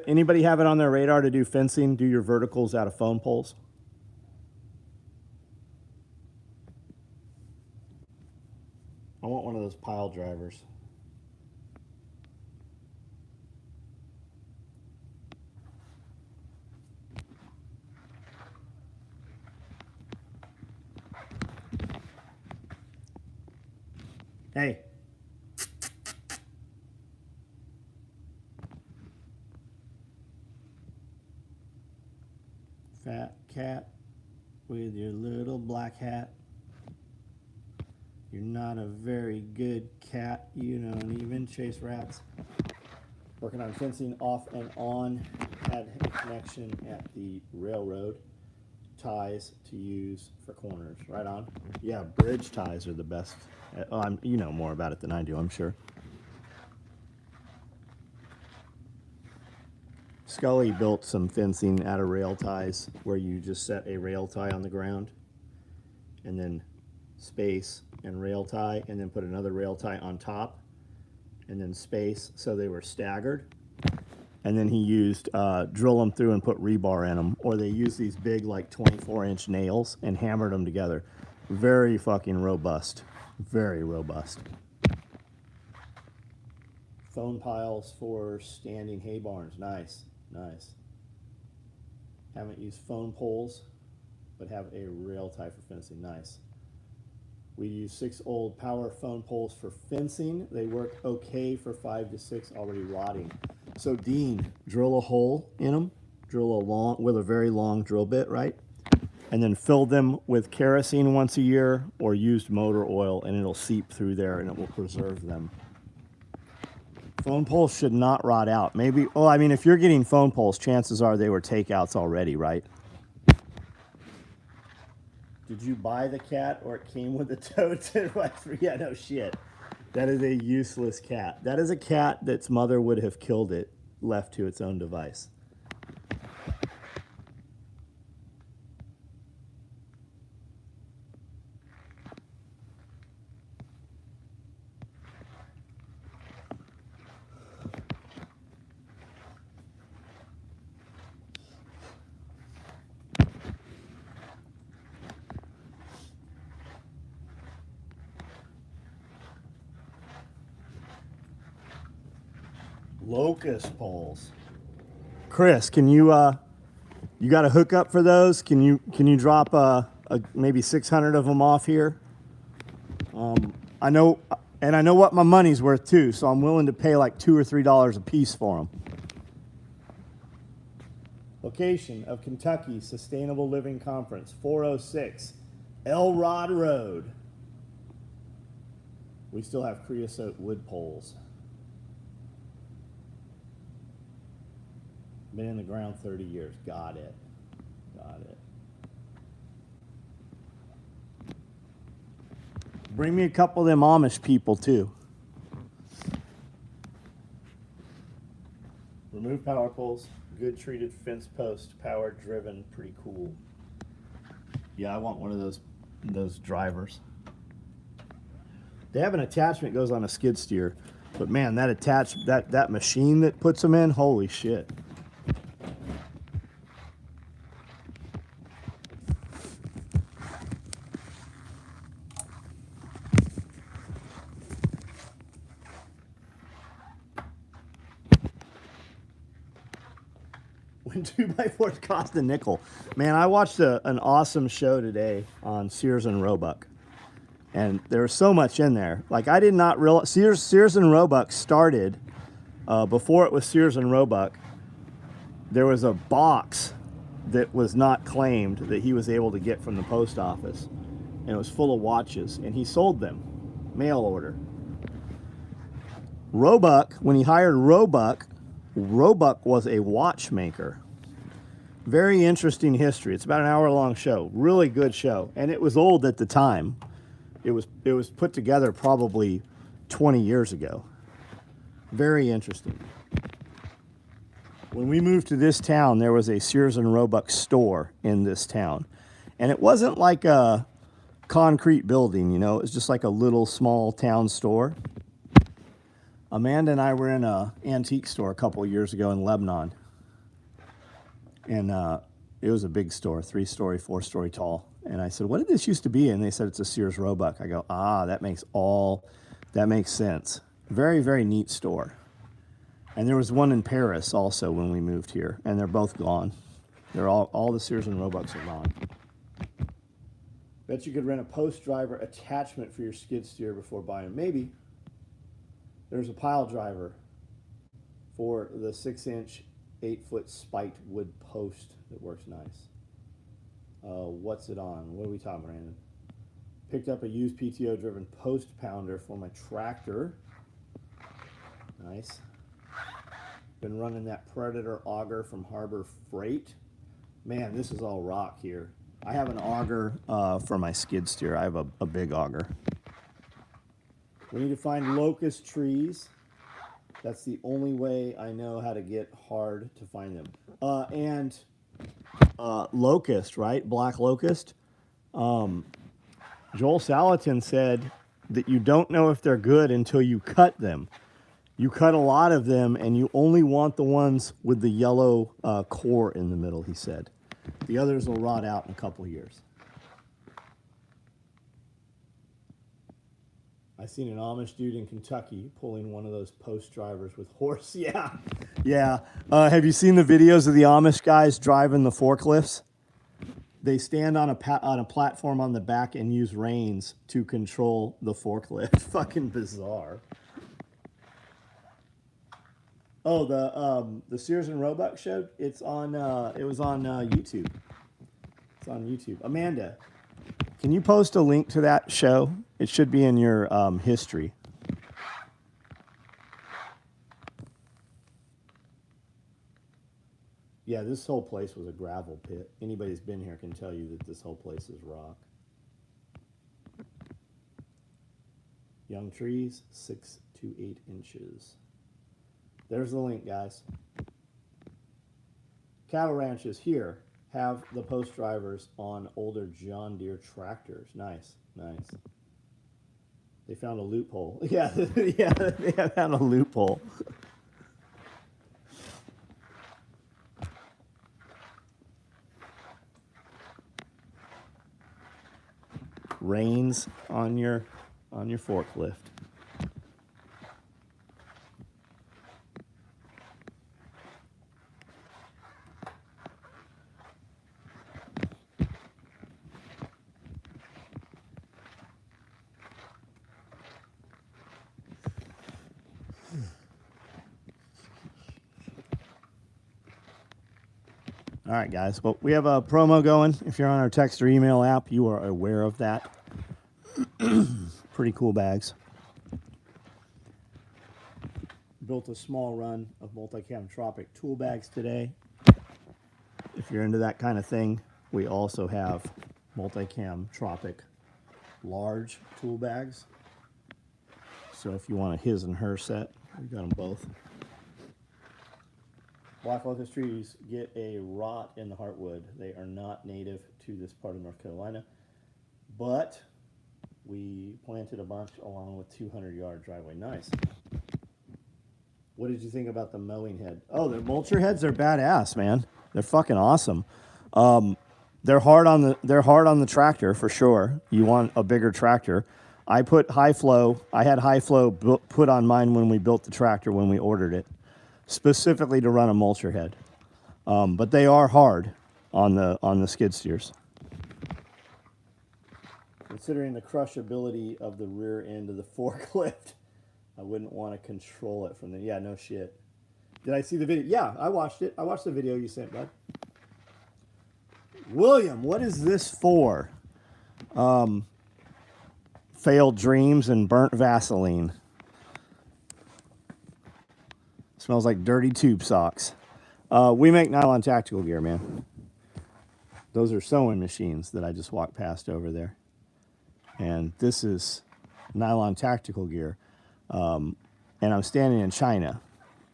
anybody have it on their radar to do fencing, do your verticals out of foam poles? I want one of those pile drivers. Hey. Fat cat with your little black hat. You're not a very good cat. You don't even chase rats. Working on fencing off and on. Had a connection at the railroad. Ties to use for corners. Right on. Yeah, bridge ties are the best. You know more about it than I do, I'm sure. Scully built some fencing out of rail ties where you just set a rail tie on the ground and then space and rail tie and then put another rail tie on top and then space, so they were staggered. And then he used drill them through and put rebar in them, or they used these big like 24-inch nails and hammered them together. Very fucking robust. Very robust. Phone piles for standing hay barns. Nice. Nice. Haven't used phone poles, but have a rail tie for fencing. Nice. We use 6 old power phone poles for fencing. They work okay for 5 to 6 already rotting. So Dean, drill a hole in them, with a very long drill bit, right? And then fill them with kerosene once a year or used motor oil, and it'll seep through there and it will preserve them. Phone poles should not rot out. Maybe, well, I mean, if you're getting phone poles, chances are they were takeouts already, right? Did you buy the cat or it came with the toad? Yeah, no shit. That is a useless cat. That is a cat that's mother would have killed it, left to its own device. Locust poles. Chris, can you you got a hookup for those? Can you drop maybe 600 of them off here? I know what my money's worth too, so I'm willing to pay like $2 or $3 a piece for them. Location of Kentucky Sustainable Living Conference, 406 Elrod Road. We still have creosote wood poles. Been in the ground 30 years. Got it. Got it. Bring me a couple of them Amish people too. Remove power poles. Good treated fence post. Power driven. Pretty cool. Yeah, I want one of those drivers. They have an attachment that goes on a skid steer, but man, that machine that puts them in, holy shit. When 2x4s cost a nickel. Man, I watched an awesome show today on Sears and Roebuck. And there was so much in there. Like, I did not realize, Sears and Roebuck started, before it was Sears and Roebuck, there was a box that was not claimed that he was able to get from the post office. And it was full of watches, and he sold them, mail order. Roebuck, when he hired Roebuck was a watchmaker. Very interesting history. It's about an hour-long show. Really good show. And it was old at the time. It was put together probably 20 years ago. Very interesting. When we moved to this town, there was a Sears and Roebuck store in this town. And it wasn't like a concrete building, you know. It was just like a little small town store. Amanda and I were in an antique store a couple of years ago in Lebanon. And it was a big store, 3-story, 4-story tall. And I said, what did this used to be? And they said, it's a Sears Roebuck. I go, that makes sense. Very, very neat store. And there was one in Paris also when we moved here, and they're both gone. They're all the Sears and Roebucks are gone. Bet you could rent a post driver attachment for your skid steer before buying. Maybe. There's a pile driver for the 6-inch, 8-foot spiked wood post that works nice. What's it on? What are we talking, Brandon? Picked up a used PTO driven post pounder for my tractor. Nice. Been running that Predator auger from Harbor Freight. Man, this is all rock here. I have an auger for my skid steer. I have a big auger. We need to find locust trees. That's the only way I know how to get hard to find them. And locust, right? Black locust. Joel Salatin said that you don't know if they're good until you cut them. You cut a lot of them, and you only want the ones with the yellow core in the middle, he said. The others will rot out in a couple years. I seen an Amish dude in Kentucky pulling one of those post drivers with horse. Yeah, yeah. Have you seen the videos of the Amish guys driving the forklifts? They stand on a platform on the back and use reins to control the forklift. Fucking bizarre. Oh, the Sears and Roebuck show. It's on. It was on YouTube. It's on YouTube. Amanda, can you post a link to that show? It should be in your history. Yeah, this whole place was a gravel pit. Anybody who's been here can tell you that this whole place is rock. Young trees, 6 to 8 inches. There's the link, guys. Cattle ranches here have the post drivers on older John Deere tractors. Nice, nice. They found a loophole. Yeah, yeah, they have found a loophole. Reins on your forklift. All right, guys. Well, we have a promo going. If you're on our text or email app, you are aware of that. Pretty cool bags. Built a small run of Multicam Tropic tool bags today. If you're into that kind of thing, we also have Multicam Tropic large tool bags. So if you want a his and her set, we got them both. Black locust trees get a rot in the heartwood. They are not native to this part of North Carolina, but we planted a bunch along with 200-yard driveway. Nice. What did you think about the mowing head? Oh, the mulcher heads are badass, man. They're fucking awesome. They're hard on the tractor for sure. You want a bigger tractor. I put high flow. I had high flow put on mine when we built the tractor when we ordered it, specifically to run a mulcher head. But they are hard on the skid steers. Considering the crushability of the rear end of the forklift, I wouldn't want to control it from the... Yeah, no shit. Did I see the video? Yeah, I watched it. I watched the video you sent, bud. William, what is this for? Failed dreams and burnt Vaseline. Smells like dirty tube socks. We make nylon tactical gear, man. Those are sewing machines that I just walked past over there. And this is nylon tactical gear. And I'm standing in China.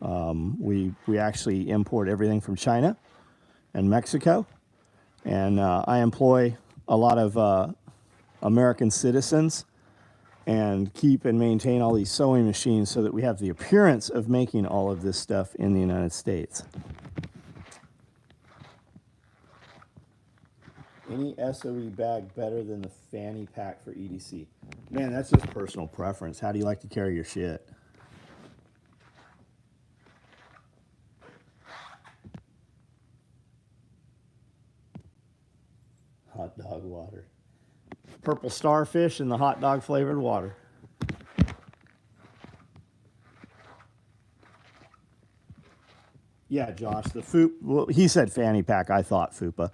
We actually import everything from China and Mexico. And I employ a lot of American citizens and keep and maintain all these sewing machines so that we have the appearance of making all of this stuff in the United States. Any SOE bag better than the fanny pack for EDC? Man, that's just personal preference. How do you like to carry your shit? Hot dog water. Purple starfish and the hot dog flavored water. Yeah, Josh, the well, he said fanny pack. I thought fupa.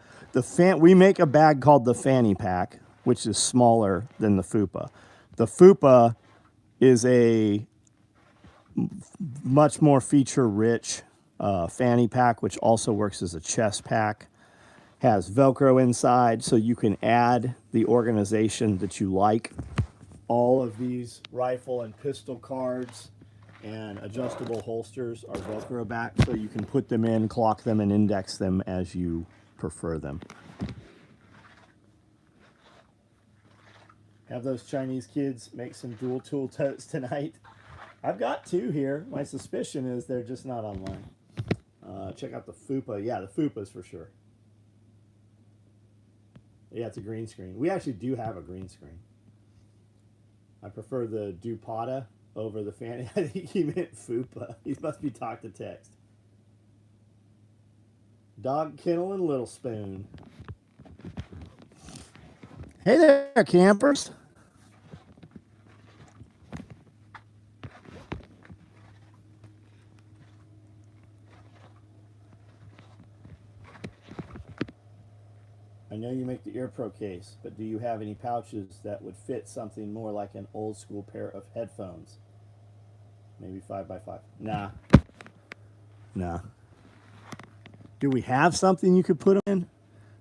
We make a bag called the fanny pack, which is smaller than the fupa. The fupa is a much more feature-rich fanny pack, which also works as a chest pack. Has Velcro inside, so you can add the organization that you like. All of these rifle and pistol cards and adjustable holsters are Velcro back, so you can put them in, clock them, and index them as you prefer them. Have those Chinese kids make some dual tool totes tonight. I've got two here. My suspicion is they're just not online. Check out the FUPA. Yeah, the FUPA's for sure. Yeah, it's a green screen. We actually do have a green screen. I prefer the Dupata over the fanny. I think he meant FUPA. He must be talk to text. Dog Kennel and Little Spoon. Hey there, campers. I know you make the EarPro case, but do you have any pouches that would fit something more like an old school pair of headphones? Maybe 5x5. Nah. Nah. Do we have something you could put them in?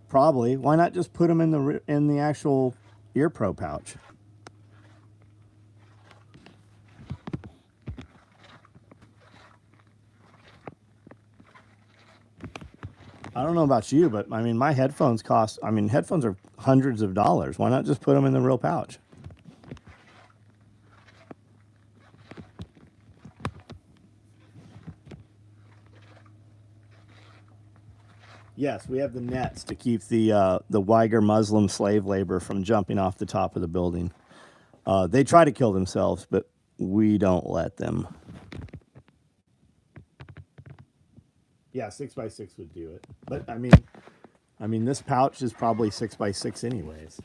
Probably. Why not just put them in the actual EarPro pouch? I don't know about you, but I mean, my headphones cost, headphones are hundreds of dollars. Why not just put them in the real pouch? Yes, we have the nets to keep the Uyghur Muslim slave labor from jumping off the top of the building. They try to kill themselves, but we don't let them. Yeah, 6x6 would do it. But I mean, this pouch is probably 6x6 anyways.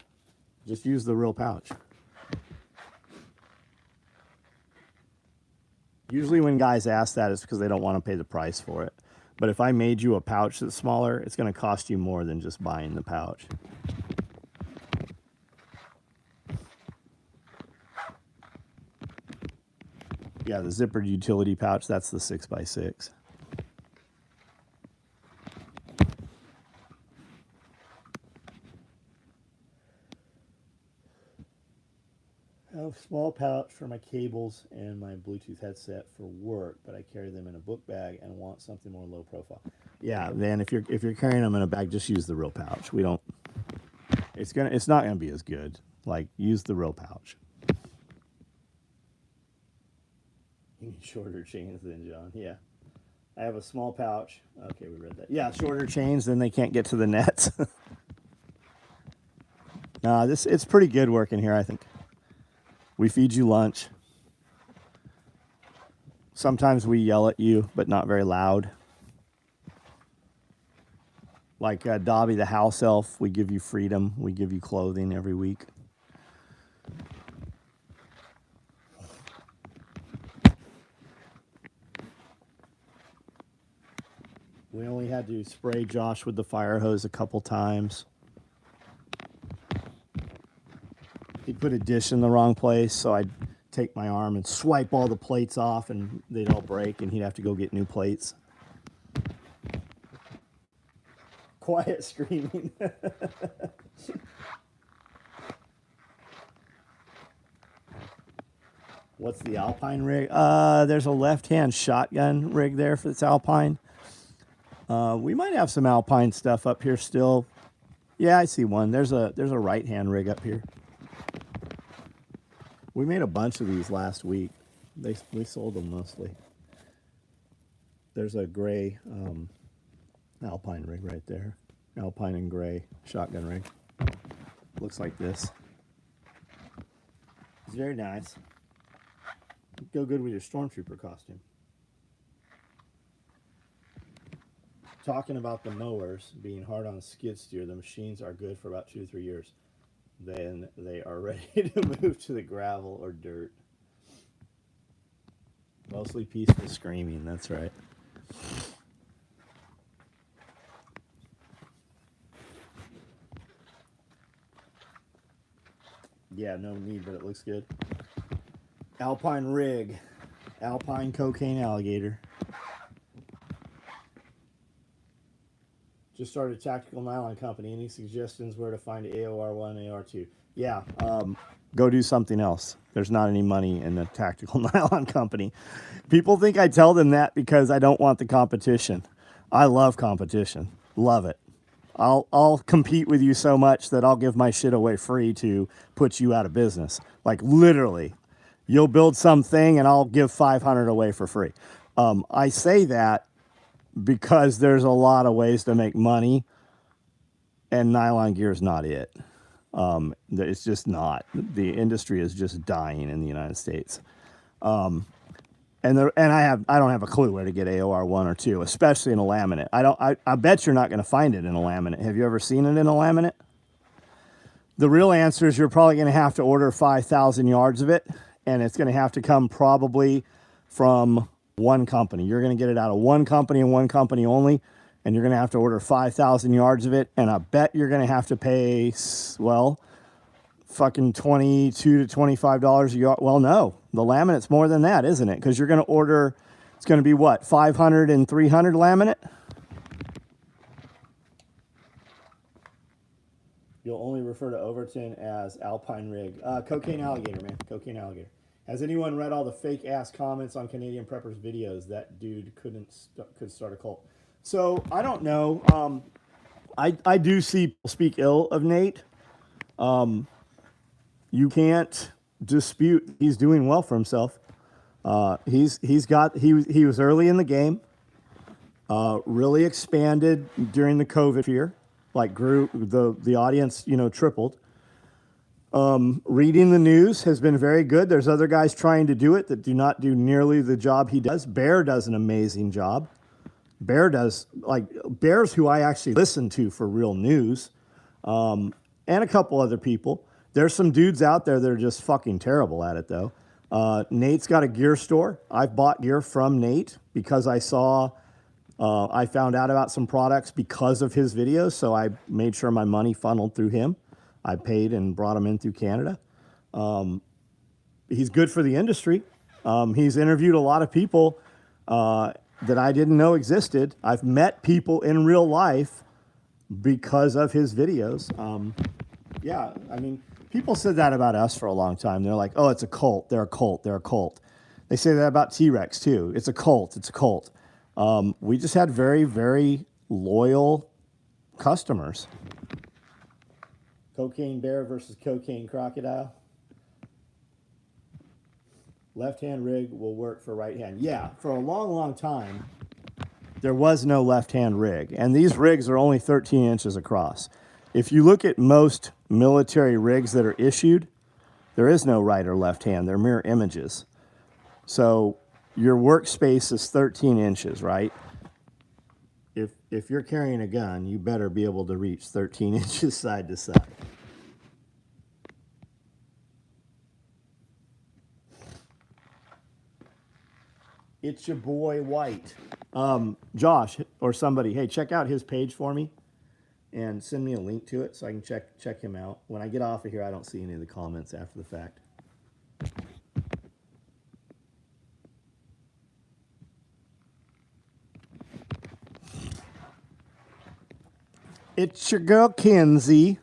Just use the real pouch. Usually when guys ask that, it's because they don't want to pay the price for it. But if I made you a pouch that's smaller, it's going to cost you more than just buying the pouch. Yeah, the zippered utility pouch, that's the 6x6. I have a small pouch for my cables and my Bluetooth headset for work, but I carry them in a book bag and want something more low profile. Yeah, man, if you're carrying them in a bag, just use the real pouch. We don't. It's not gonna be as good. Like, use the real pouch. You need shorter chains than John. Yeah, I have a small pouch. Okay, we read that. Yeah, shorter chains, then they can't get to the nets. It's pretty good working here, I think. We feed you lunch. Sometimes we yell at you, but not very loud. Like Dobby the house elf, we give you freedom. We give you clothing every week. We only had to spray Josh with the fire hose a couple times. He'd put a dish in the wrong place, so I'd take my arm and swipe all the plates off, and they'd all break, and he'd have to go get new plates. Quiet screaming. What's the Alpine rig? There's a left-hand shotgun rig there for this Alpine. We might have some Alpine stuff up here still. Yeah, I see one. There's a right-hand rig up here. We made a bunch of these last week. We sold them mostly. There's a gray Alpine rig right there. Alpine and gray shotgun rig. Looks like this. It's very nice. Go good with your stormtrooper costume. Talking about the mowers being hard on skid steer, the machines are good for about 2 to 3 years. Then they are ready to move to the gravel or dirt. Mostly peaceful screaming, that's right. Yeah, no need, but it looks good. Alpine rig. Alpine cocaine alligator. Just started a tactical nylon company. Any suggestions where to find AOR1, AOR2? Yeah, go do something else. There's not any money in the tactical nylon company. People think I tell them that because I don't want the competition. I love competition. Love it. I'll compete with you so much that I'll give my shit away free to put you out of business. Like literally. You'll build something and I'll give 500 away for free. I say that because there's a lot of ways to make money, and nylon gear is not it. It's just not. The industry is just dying in the United States. And I don't have a clue where to get AOR 1 or 2, especially in a laminate. I bet you're not going to find it in a laminate. Have you ever seen it in a laminate? The real answer is you're probably going to have to order 5,000 yards of it, and it's going to have to come probably from one company. You're going to get it out of one company and one company only, and you're going to have to order 5,000 yards of it, and I bet you're going to have to pay, well, fucking $22 to $25 a yard. Well, no, the laminate's more than that, isn't it? Because you're going to order, it's going to be what, 500 and 300 laminate? You'll only refer to Overton as Alpine rig. Cocaine alligator, man. Cocaine alligator. Has anyone read all the fake ass comments on Canadian Preppers videos? That dude could start a cult. So I don't know. I do see people speak ill of Nate. You can't dispute he's doing well for himself. He was early in the game. Really expanded during the COVID year. Like grew the audience, tripled. Reading the news has been very good. There's other guys trying to do it that do not do nearly the job he does. Bear does an amazing job. Bear's who I actually listen to for real news, and a couple other people. There's some dudes out there that are just fucking terrible at it though. Nate's got a gear store. I've bought gear from Nate because I found out about some products because of his videos, so I made sure my money funneled through him. I paid and brought him in through Canada. He's good for the industry. He's interviewed a lot of people that I didn't know existed. I've met people in real life because of his videos. Yeah, I mean, people said that about us for a long time. They're like, oh, it's a cult. They're a cult. They're a cult. They say that about T-Rex too. It's a cult. It's a cult. We just had very, very loyal customers. Cocaine bear versus cocaine crocodile. Left-hand rig will work for right hand. Yeah, for a long, long time, there was no left-hand rig. And these rigs are only 13 inches across. If you look at most military rigs that are issued, there is no right or left hand. They're mirror images. So your workspace is 13 inches, right? If you're carrying a gun, you better be able to reach 13 inches side to side. It's your boy White. Josh or somebody, hey, check out his page for me and send me a link to it so I can check him out. When I get off of here, I don't see any of the comments after the fact. It's your girl Kinsey.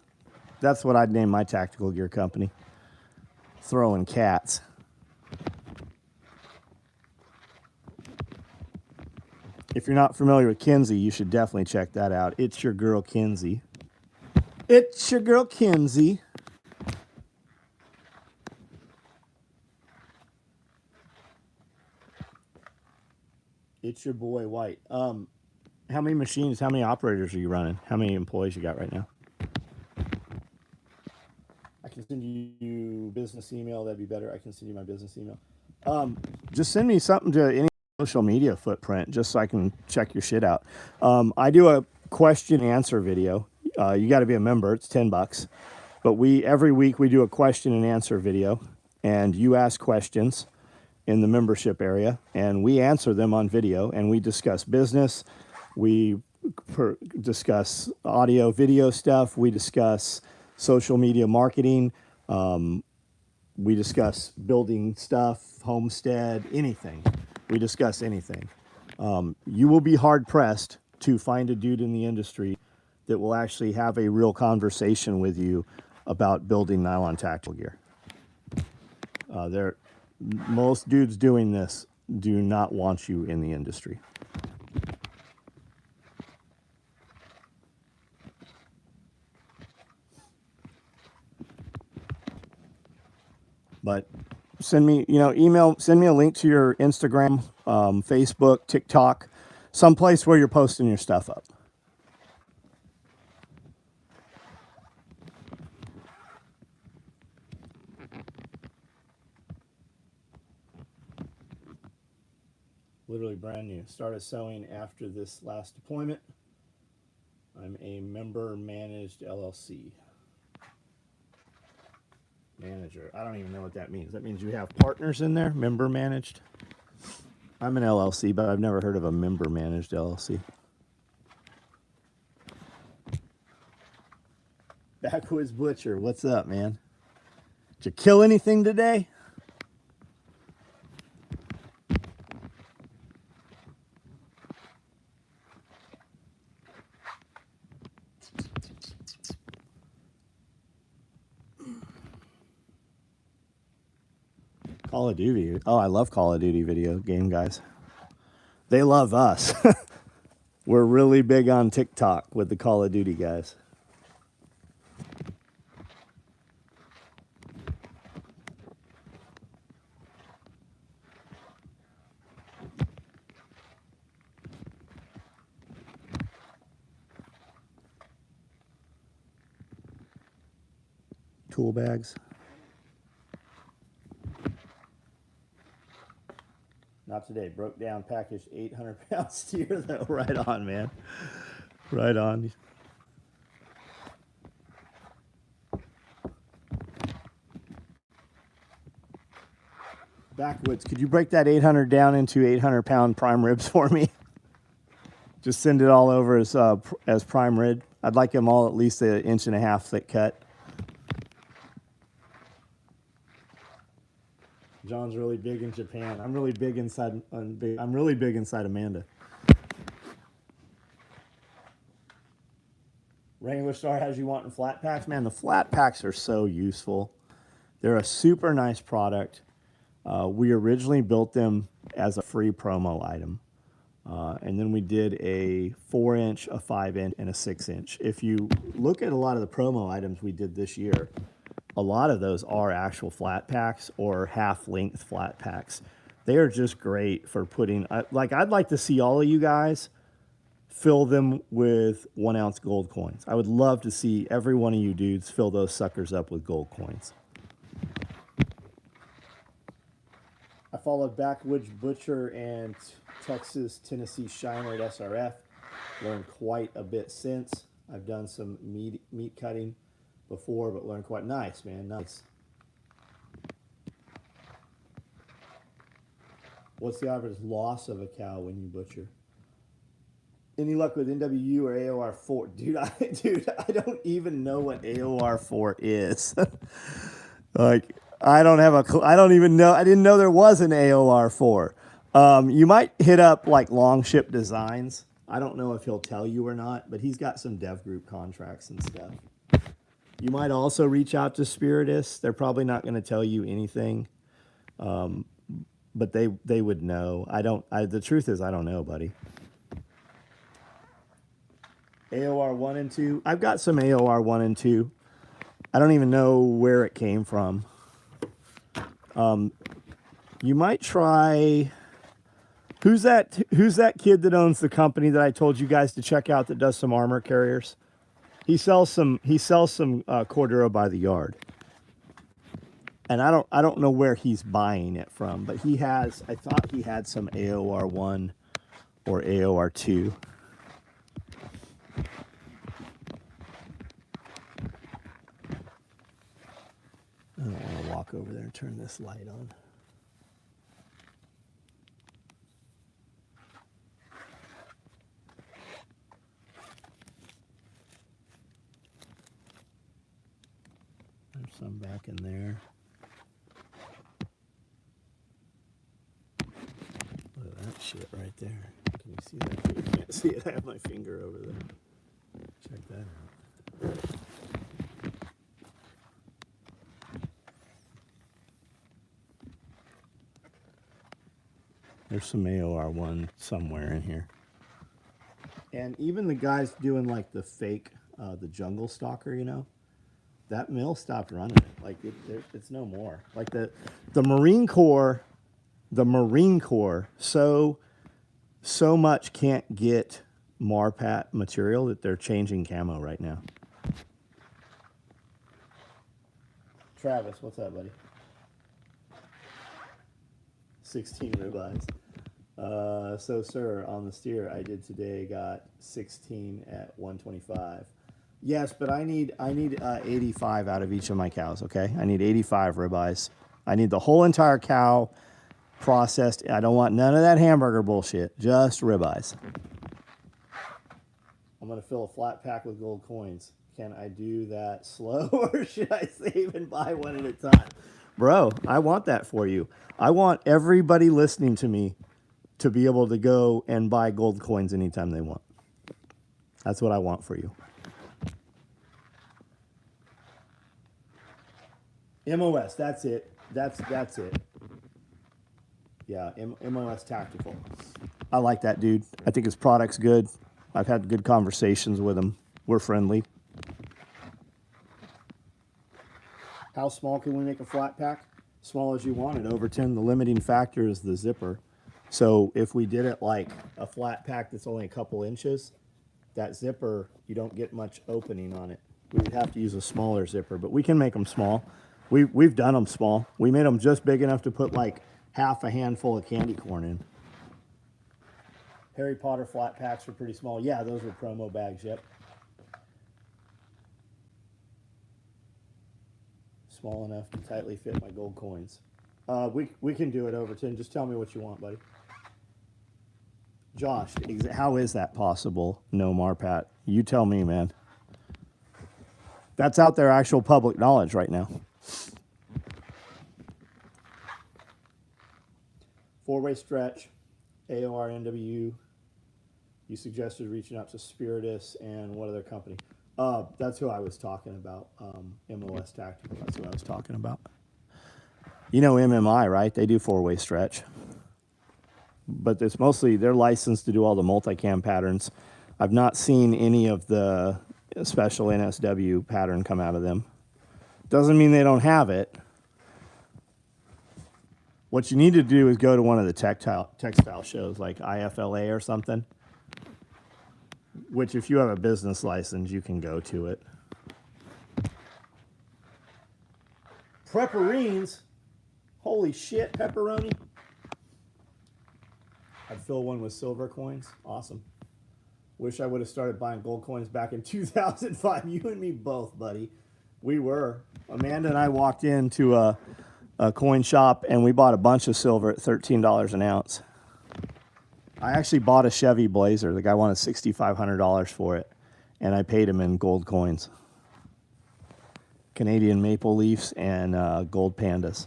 That's what I'd name my tactical gear company. Throwing cats. If you're not familiar with Kinsey, you should definitely check that out. It's your girl Kinsey. It's your girl Kinsey. It's your boy White. How many machines, how many operators are you running? How many employees you got right now? I can send you business email. That'd be better. I can send you my business email. Just send me something to any social media footprint just so I can check your shit out. I do a question and answer video. You got to be a member. It's $10. But every week we do a question and answer video, and you ask questions in the membership area, and we answer them on video, and we discuss business. We discuss audio, video stuff. We discuss social media marketing. We discuss building stuff, homestead, anything. We discuss anything. You will be hard pressed to find a dude in the industry that will actually have a real conversation with you about building nylon tactical gear. Most dudes doing this do not want you in the industry. But send me, send me a link to your Instagram, Facebook, TikTok, someplace where you're posting your stuff up. Literally brand new. Started sewing after this last deployment. I'm a member managed LLC. Manager. I don't even know what that means. That means you have partners in there, member managed. I'm an LLC, but I've never heard of a member managed LLC. Backwoods Butcher, what's up, man? Did you kill anything today? Call of Duty. Oh, I love Call of Duty video game guys. They love us. We're really big on TikTok with the Call of Duty guys. Tool bags. Not today. Broke down, packaged 800-pound steer though. Right on, man. Right on. Backwoods, could you break that 800 down into 800-pound prime ribs for me? Just send it all over as prime rib. I'd like them all at least 1.5 inch thick cut. John's really big in Japan. I'm really big inside. I'm really big inside Amanda. Wrangler Star has you wanting flat packs, man. The flat packs are so useful. They're a super nice product. We originally built them as a free promo item, and then we did a 4-inch, a 5-inch, and a 6-inch. If you look at a lot of the promo items we did this year, a lot of those are actual flat packs or half-length flat packs. They are just great for putting, I'd like to see all of you guys fill them with 1-ounce gold coins. I would love to see every one of you dudes fill those suckers up with gold coins. I followed Backwoods Butcher and Texas Tennessee Shiner at SRF. Learned quite a bit since. I've done some meat cutting before, but learned quite nice, man. Nice. What's the average loss of a cow when you butcher? Any luck with NWU or AOR4? Dude, I don't even know what AOR4 is. Like, I don't have a clue. I don't even know. I didn't know there was an AOR4. You might hit up like Long Ship Designs. I don't know if he'll tell you or not, but he's got some dev group contracts and stuff. You might also reach out to Spiritus. They're probably not going to tell you anything, but they would know. The truth is, I don't know, buddy. AOR 1 and 2. I've got some AOR 1 and 2. I don't even know where it came from. You might try. Who's that kid that owns the company that I told you guys to check out that does some armor carriers? He sells some Cordura by the yard. And I don't know where he's buying it from, but I thought he had some AOR 1 or AOR 2. I don't want to walk over there and turn this light on. There's some back in there. Look at that shit right there. Can you see that? You can't see it. I have my finger over there. Check that out. There's some AOR1 somewhere in here. And even the guys doing like the fake, the jungle stalker, you know, that mill stopped running it. Like it's no more. Like the Marine Corps, so much can't get Marpat material that they're changing camo right now. Travis, what's up, buddy? 16 ribeyes. So sir, on the steer I did today got 16 at 125. Yes, but I need 85 out of each of my cows, okay? I need 85 ribeyes. I need the whole entire cow processed. I don't want none of that hamburger bullshit, just ribeyes. I'm gonna fill a flat pack with gold coins. Can I do that slow or should I save and buy one at a time? Bro, I want that for you. I want everybody listening to me to be able to go and buy gold coins anytime they want. That's what I want for you. MOS, that's it. That's it. Yeah, MOS Tactical. I like that dude. I think his product's good. I've had good conversations with him. We're friendly. How small can we make a flat pack? Small as you want it. Over 10, the limiting factor is the zipper. So if we did it like a flat pack that's only a couple inches, that zipper, you don't get much opening on it. We would have to use a smaller zipper, but we can make them small. We've done them small. We made them just big enough to put like half a handful of candy corn in. Harry Potter flat packs were pretty small. Yeah, those were promo bags, yep. Small enough to tightly fit my gold coins. We can do it, Overton. Just tell me what you want, buddy. Josh, how is that possible? No, Marpat. You tell me, man. That's out there, actual public knowledge right now. Four-way stretch, AOR, NWU. You suggested reaching out to Spiritus and what other company? That's who I was talking about. MOS Tactical, that's who I was talking about. You know MMI, right? They do four-way stretch. But it's mostly, they're licensed to do all the multicam patterns. I've not seen any of the special NSW pattern come out of them. Doesn't mean they don't have it. What you need to do is go to one of the textile shows like IFLA or something, which if you have a business license, you can go to it. Prepperines. Holy shit, pepperoni. I'd fill one with silver coins. Awesome. Wish I would have started buying gold coins back in 2005. You and me both, buddy. We were. Amanda and I walked into a coin shop and we bought a bunch of silver at $13 an ounce. I actually bought a Chevy Blazer. The guy wanted $6,500 for it, and I paid him in gold coins. Canadian maple leafs and gold pandas.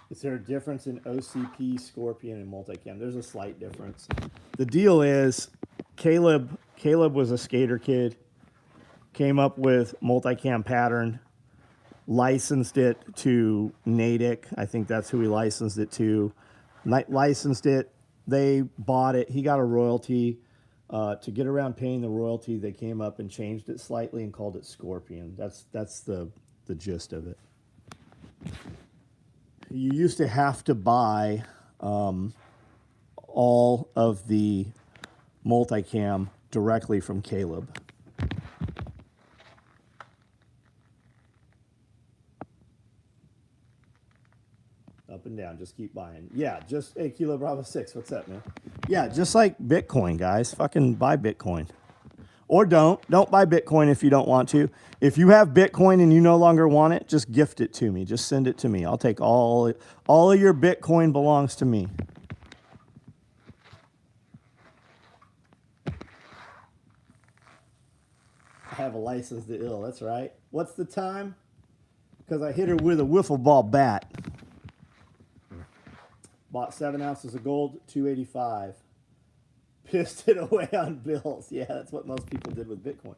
Is there a difference in OCP, Scorpion, and multicam? There's a slight difference. The deal is, Caleb was a skater kid, came up with multicam pattern, licensed it to Natick. I think that's who he licensed it to. Licensed it. They bought it. He got a royalty. To get around paying the royalty, they came up and changed it slightly and called it Scorpion. That's the gist of it. You used to have to buy all of the multicam directly from Caleb. Up and down, just keep buying. Yeah, just, hey, Kilo Bravo 6, what's up, man? Yeah, just like Bitcoin, guys. Fucking buy Bitcoin. Or don't buy Bitcoin if you don't want to. If you have Bitcoin and you no longer want it, just gift it to me. Just send it to me. I'll take all of your Bitcoin belongs to me. have a license to ill. That's right. What's the time? Because I hit her with a wiffle ball bat. Bought 7 ounces of gold, $285. Pissed it away on bills. Yeah, that's what most people did with Bitcoin.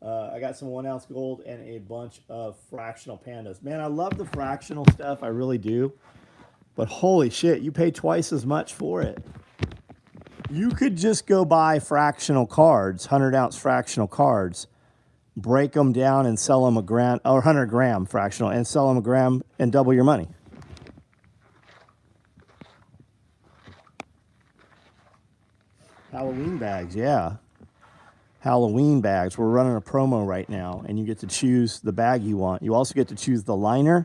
I got some 1 ounce gold and a bunch of fractional pandas. Man, I love the fractional stuff. I really do. But holy shit, you pay twice as much for it. You could just go buy fractional cards, 100-ounce fractional cards, break them down and sell them a gram, or 100-gram fractional, and sell them a gram and double your money. Halloween bags, yeah. Halloween bags. We're running a promo right now, and you get to choose the bag you want. You also get to choose the liner,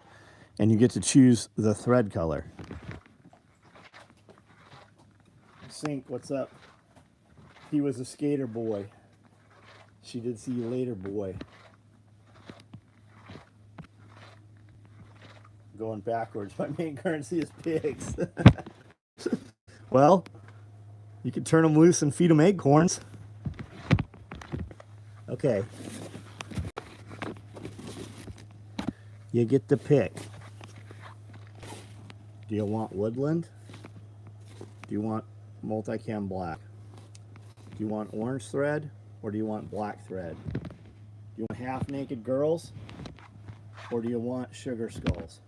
and you get to choose the thread color. Sink, what's up? He was a skater boy. She did see you later, boy. Going backwards. My main currency is pigs. Well, you can turn them loose and feed them acorns. Okay. You get to pick. Do you want woodland? Do you want multicam black? Do you want orange thread or do you want black thread? Do you want half naked girls or do you want sugar skulls?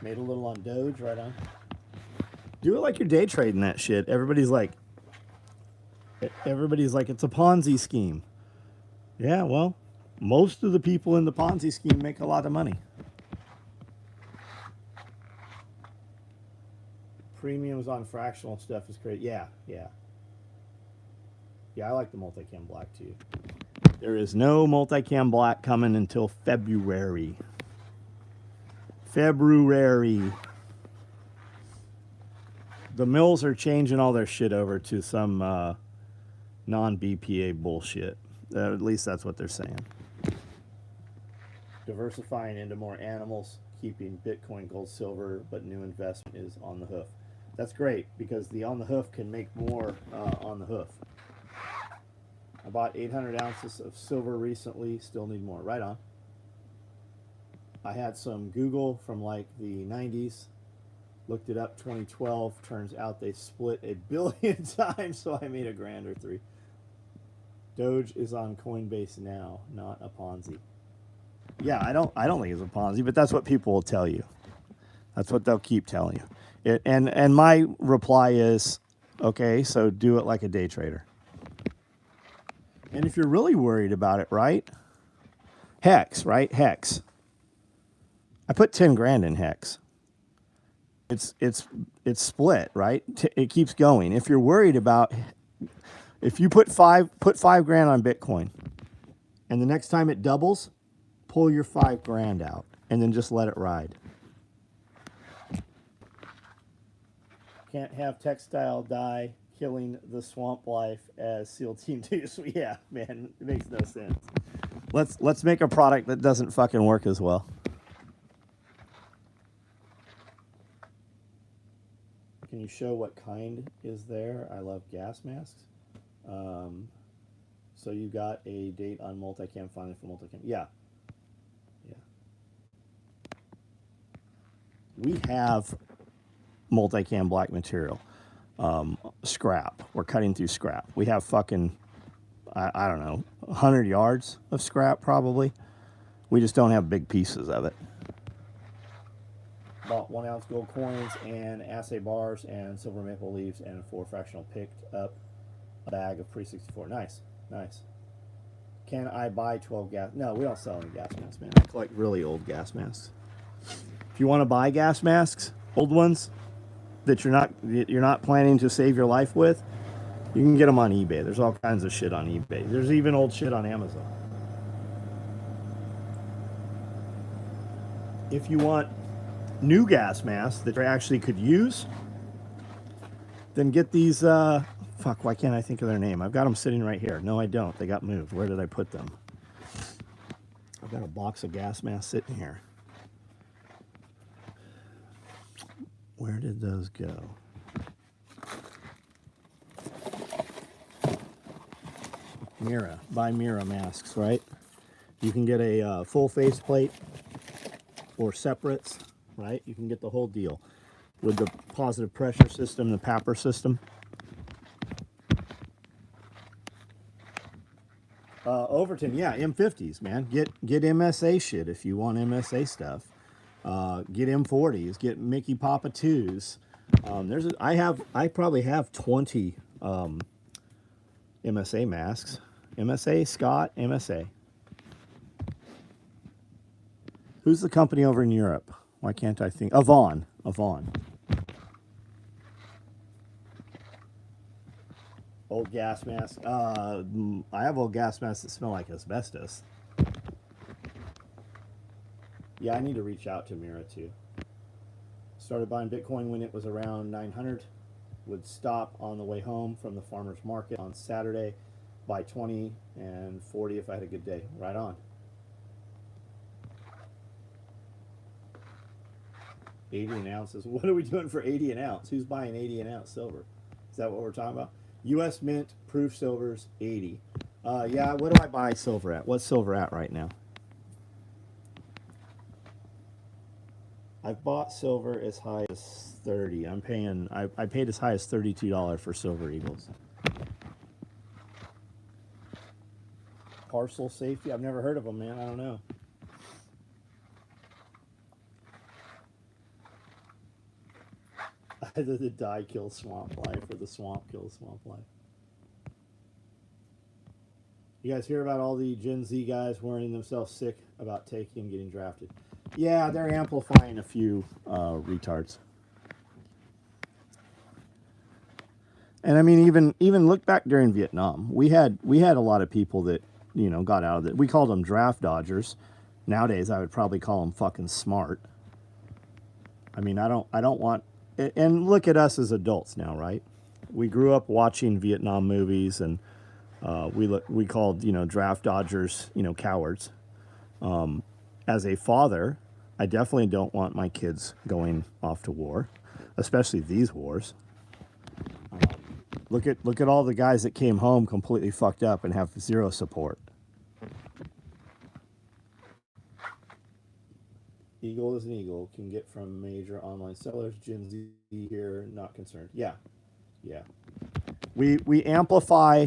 Made a little on Doge, right on. Do it like you're day trading that shit. Everybody's like, it's a Ponzi scheme. Yeah, well, most of the people in the Ponzi scheme make a lot of money. Premiums on fractional stuff is great. Yeah. Yeah, I like the multicam black too. There is no multicam black coming until February. The mills are changing all their shit over to some non-BPA bullshit. At least that's what they're saying. Diversifying into more animals, keeping Bitcoin, gold, silver, but new investment is on the hoof. That's great because the on the hoof can make more on the hoof. I bought 800 ounces of silver recently. Still need more. Right on. I had some Google from like the 90s. Looked it up 2012. Turns out they split 1 billion times, so I made $1 grand or 3. Doge is on Coinbase now, not a Ponzi. Yeah, I don't think it's a Ponzi, but that's what people will tell you. That's what they'll keep telling you. And my reply is, okay, so do it like a day trader. And if you're really worried about it, right? Hex, right? Hex. I put 10 grand in Hex. It's split, right? It keeps going. If you're worried about, if you put five grand on Bitcoin, and the next time it doubles, pull your 5 grand out, and then just let it ride. Can't have textile dye killing the swamp life as SEAL Team 2. So yeah, man, it makes no sense. Let's make a product that doesn't fucking work as well. Can you show what kind is there? I love gas masks. So you got a date on multicam funding for multicam. Yeah. We have multicam black material. Scrap. We're cutting through scrap. We have fucking, I don't know, 100 yards of scrap probably. We just don't have big pieces of it. Bought 1 ounce gold coins and assay bars and silver maple leaves and 4 fractional. Picked up a bag of pre-64. Nice. Can I buy 12 gas? No, we don't sell any gas masks, man. I collect really old gas masks. If you want to buy gas masks, old ones that you're not planning to save your life with, you can get them on eBay. There's all kinds of shit on eBay. There's even old shit on Amazon. If you want new gas masks that you actually could use, then get these, fuck, why can't I think of their name? I've got them sitting right here. No, I don't. They got moved. Where did I put them? I've got a box of gas masks sitting here. Where did those go? Mira. Buy Mira masks, right? You can get a full face plate or separates, right? You can get the whole deal with the positive pressure system, the PAPR system. Overton, yeah, M50s, man. Get MSA shit if you want MSA stuff. Get M40s. Get Mickey Papa 2s. I probably have 20 MSA masks. MSA, Scott, MSA. Who's the company over in Europe? Why can't I think? Avon. Avon. Old gas mask. I have old gas masks that smell like asbestos. Yeah, I need to reach out to Mira too. Started buying Bitcoin when it was around 900. Would stop on the way home from the farmer's market on Saturday, buy 20 and 40 if I had a good day. Right on. 80 an ounce. What are we doing for 80 an ounce? Who's buying 80 an ounce silver? Is that what we're talking about? U.S. Mint proof silver's 80. Yeah, what do I buy silver at? What's silver at right now? I've bought silver as high as 30. I'm paying. I paid as high as $32 for silver eagles. Parcel safety. I've never heard of them, man. I don't know. Either the dye kills swamp life or the swamp kills swamp life. You guys hear about all the Gen Z guys worrying themselves sick about taking and getting drafted? Yeah, they're amplifying a few retards. And I mean, even look back during Vietnam, we had a lot of people that got out of it. We called them draft dodgers. Nowadays, I would probably call them fucking smart. I mean, I don't want. And look at us as adults now, right? We grew up watching Vietnam movies, and we called draft dodgers cowards. As a father, I definitely don't want my kids going off to war, especially these wars. Look at all the guys that came home completely fucked up and have zero support. Eagle is an eagle. Can get from major online sellers. Gen Z here, not concerned. Yeah. We amplify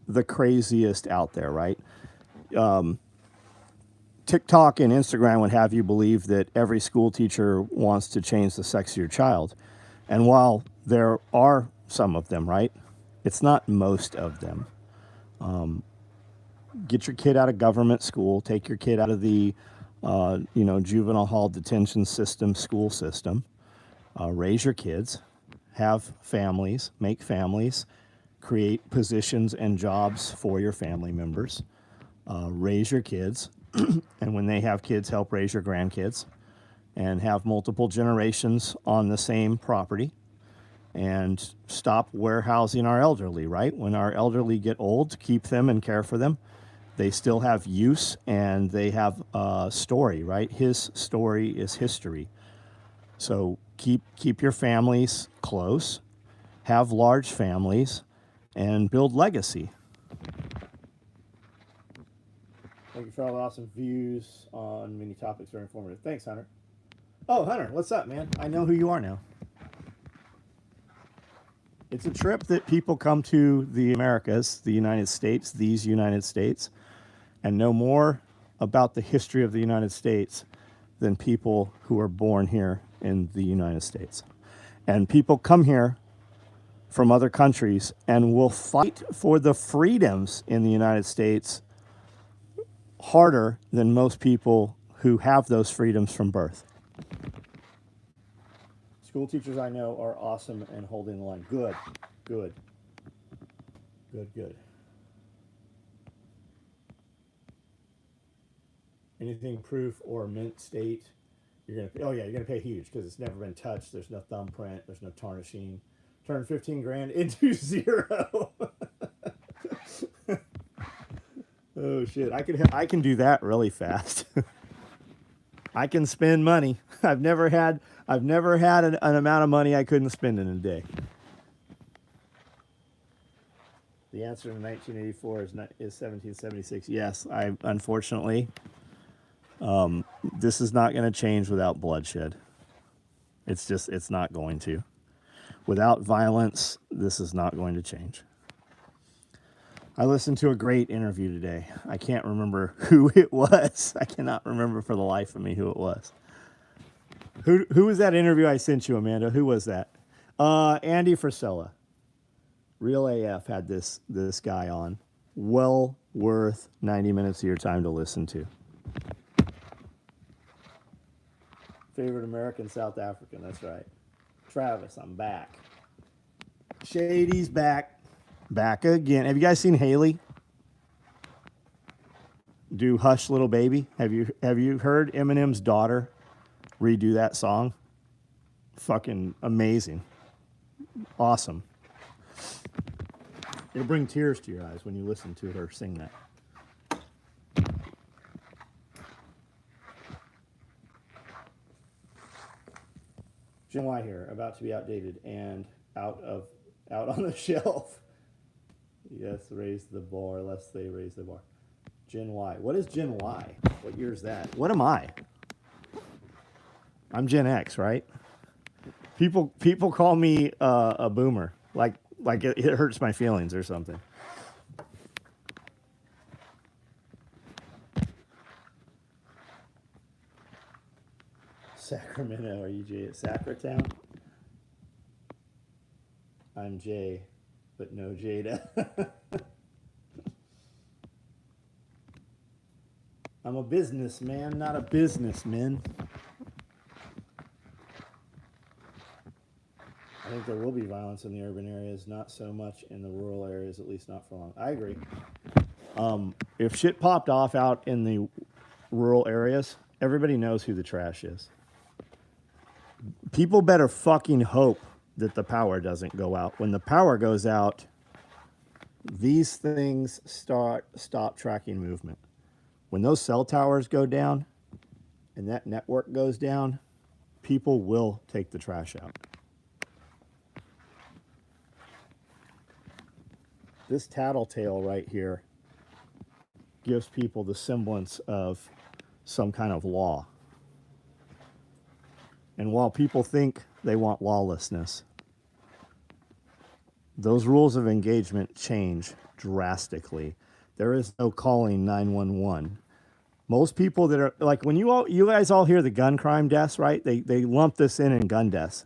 the craziest out there, right? TikTok and Instagram would have you believe that every school teacher wants to change the sex of your child. And while there are some of them, right? It's not most of them. Get your kid out of government school. Take your kid out of the juvenile hall detention system, school system. Raise your kids. Have families. Make families. Create positions and jobs for your family members. Raise your kids. And when they have kids, help raise your grandkids. And have multiple generations on the same property. And stop warehousing our elderly, right? When our elderly get old, keep them and care for them. They still have use and they have a story, right? His story is history. So keep your families close, have large families, and build legacy. Thank you for all the awesome views on many topics. Very informative. Thanks, Hunter. Oh, Hunter, what's up, man? I know who you are now. It's a trip that people come to the Americas, the United States, these United States, and know more about the history of the United States than people who are born here in the United States. And people come here from other countries and will fight for the freedoms in the United States harder than most people who have those freedoms from birth. School teachers I know are awesome and holding the line. Good. Anything proof or mint state, you're gonna pay huge because it's never been touched. There's no thumbprint. There's no tarnishing. Turn 15 grand into zero. Oh shit! I can do that really fast. I can spend money. I've never had an amount of money I couldn't spend in a day. The answer to 1984 is 1776. Yes, I unfortunately, this is not going to change without bloodshed. It's not going to. Without violence, this is not going to change. I listened to a great interview today. I can't remember who it was. I cannot remember for the life of me who it was. Who was that interview I sent you, Amanda? Who was that? Andy Frisella. Real AF had this guy on. Well worth 90 minutes of your time to listen to. Favorite American South African, that's right. Travis, I'm back. Shady's back. Back again. Have you guys seen Haley do Hush Little Baby? Have you heard Eminem's daughter redo that song? Fucking amazing. Awesome. It'll bring tears to your eyes when you listen to her sing that. Gen Y here, about to be outdated and out on the shelf. Yes, raise the bar, lest they raise the bar. Gen Y. What is Gen Y? What year is that? What am I? I'm Gen X, right? People call me a boomer, like it hurts my feelings or something. Sacramento, are you Jay at Sacratown? I'm Jay, but no Jada. I'm a businessman, not a businessman. I think there will be violence in the urban areas, not so much in the rural areas, at least not for long. I agree. If shit popped off out in the rural areas, everybody knows who the trash is. People better fucking hope that the power doesn't go out. When the power goes out, these things stop tracking movement. When those cell towers go down and that network goes down, people will take the trash out. This tattletale right here gives people the semblance of some kind of law. And while people think they want lawlessness, those rules of engagement change drastically. There is no calling 911. Most people that are, like when you guys all hear the gun crime deaths, right? They lump this in gun deaths.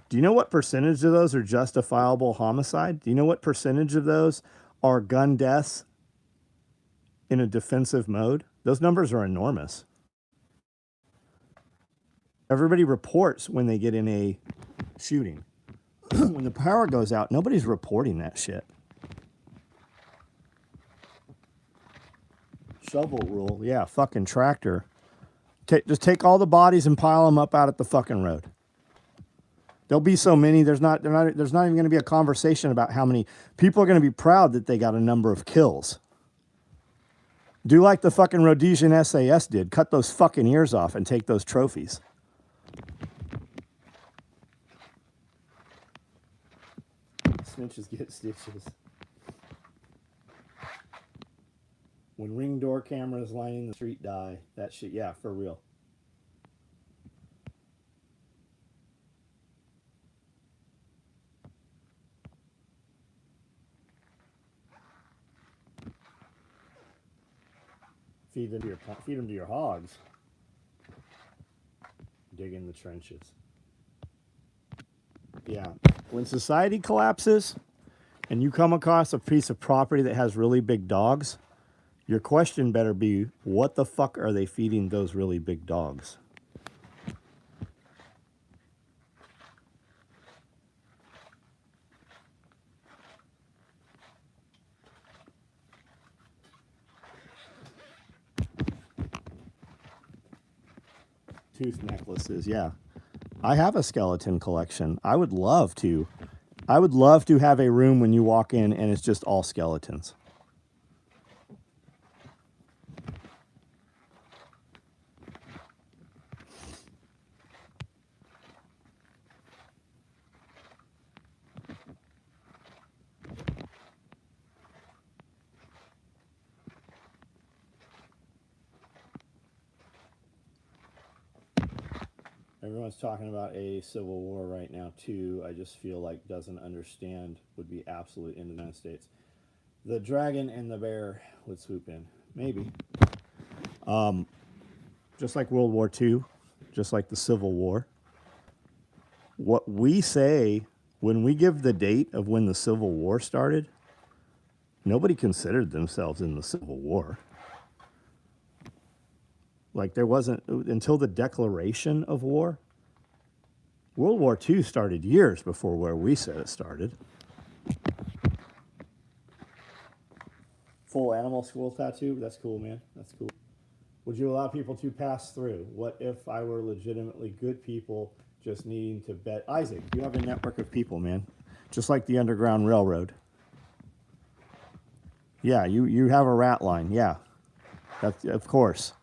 Do you know what percentage of those are justifiable homicide? Do you know what percentage of those are gun deaths in a defensive mode? Those numbers are enormous. Everybody reports when they get in a shooting. When the power goes out, nobody's reporting that shit. Shovel rule, yeah, fucking tractor. Just take all the bodies and pile them up out at the fucking road. There'll be so many. There's not even going to be a conversation about how many people are going to be proud that they got a number of kills. Do like the fucking Rhodesian SAS did. Cut those fucking ears off and take those trophies. Snitches get stitches. When ring door cameras lining the street die, that shit, yeah, for real. Feed them to your hogs. Dig in the trenches. Yeah. When society collapses and you come across a piece of property that has really big dogs, your question better be, what the fuck are they feeding those really big dogs? Tooth necklaces, yeah. I have a skeleton collection. I would love to have a room when you walk in and it's just all skeletons. Everyone's talking about a civil war right now too. I just feel like doesn't understand would be absolute in the United States. The dragon and the bear would swoop in. Maybe. Just like World War II, just like the Civil War. What we say when we give the date of when the Civil War started, nobody considered themselves in the Civil War. Like there wasn't, until the declaration of war. World War II started years before where we said it started. Full animal school tattoo? That's cool, man. That's cool. Would you allow people to pass through? What if I were legitimately good people just needing to bet? Isaac, you have a network of people, man. Just like the Underground Railroad. Yeah, you have a rat line. Yeah, that's, of course.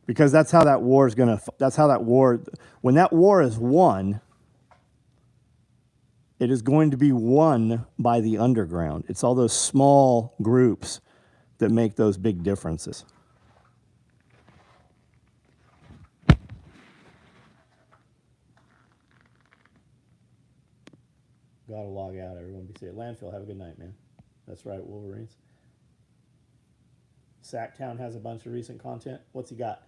Because that's how that war is going to, that's how that war, when that war is won, it is going to be won by the underground. It's all those small groups that make those big differences. Gotta log out, everyone. Be safe. Landfill, have a good night, man. That's right, Wolverines. Sacktown has a bunch of recent content. What's he got?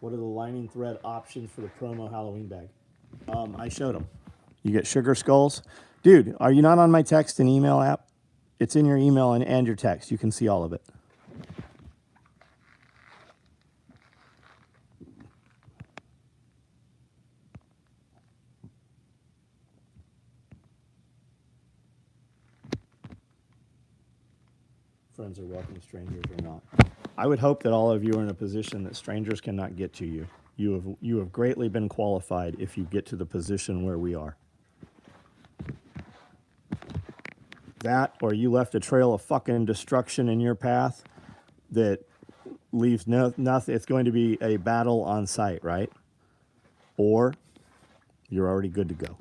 What are the lining thread options for the promo Halloween bag? I showed them. You get sugar skulls. Dude, are you not on my text and email app? It's in your email and your text. You can see all of it. Friends are welcome, strangers are not. I would hope that all of you are in a position that strangers cannot get to you. You have greatly been qualified if you get to the position where we are. That, or you left a trail of fucking destruction in your path that leaves nothing. It's going to be a battle on site, right? Or you're already good to go.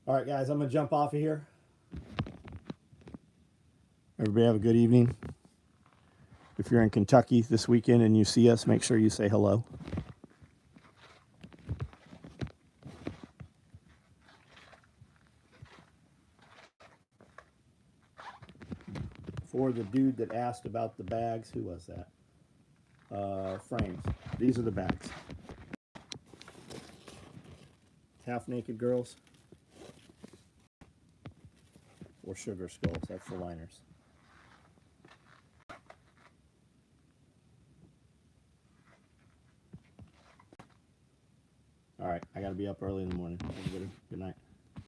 All right, guys, I'm going to jump off of here. Everybody have a good evening. If you're in Kentucky this weekend and you see us, make sure you say hello. For the dude that asked about the bags, who was that? Frames. These are the bags. Half naked girls. Or sugar skulls. That's the liners. All right, I got to be up early in the morning. Everybody, good night.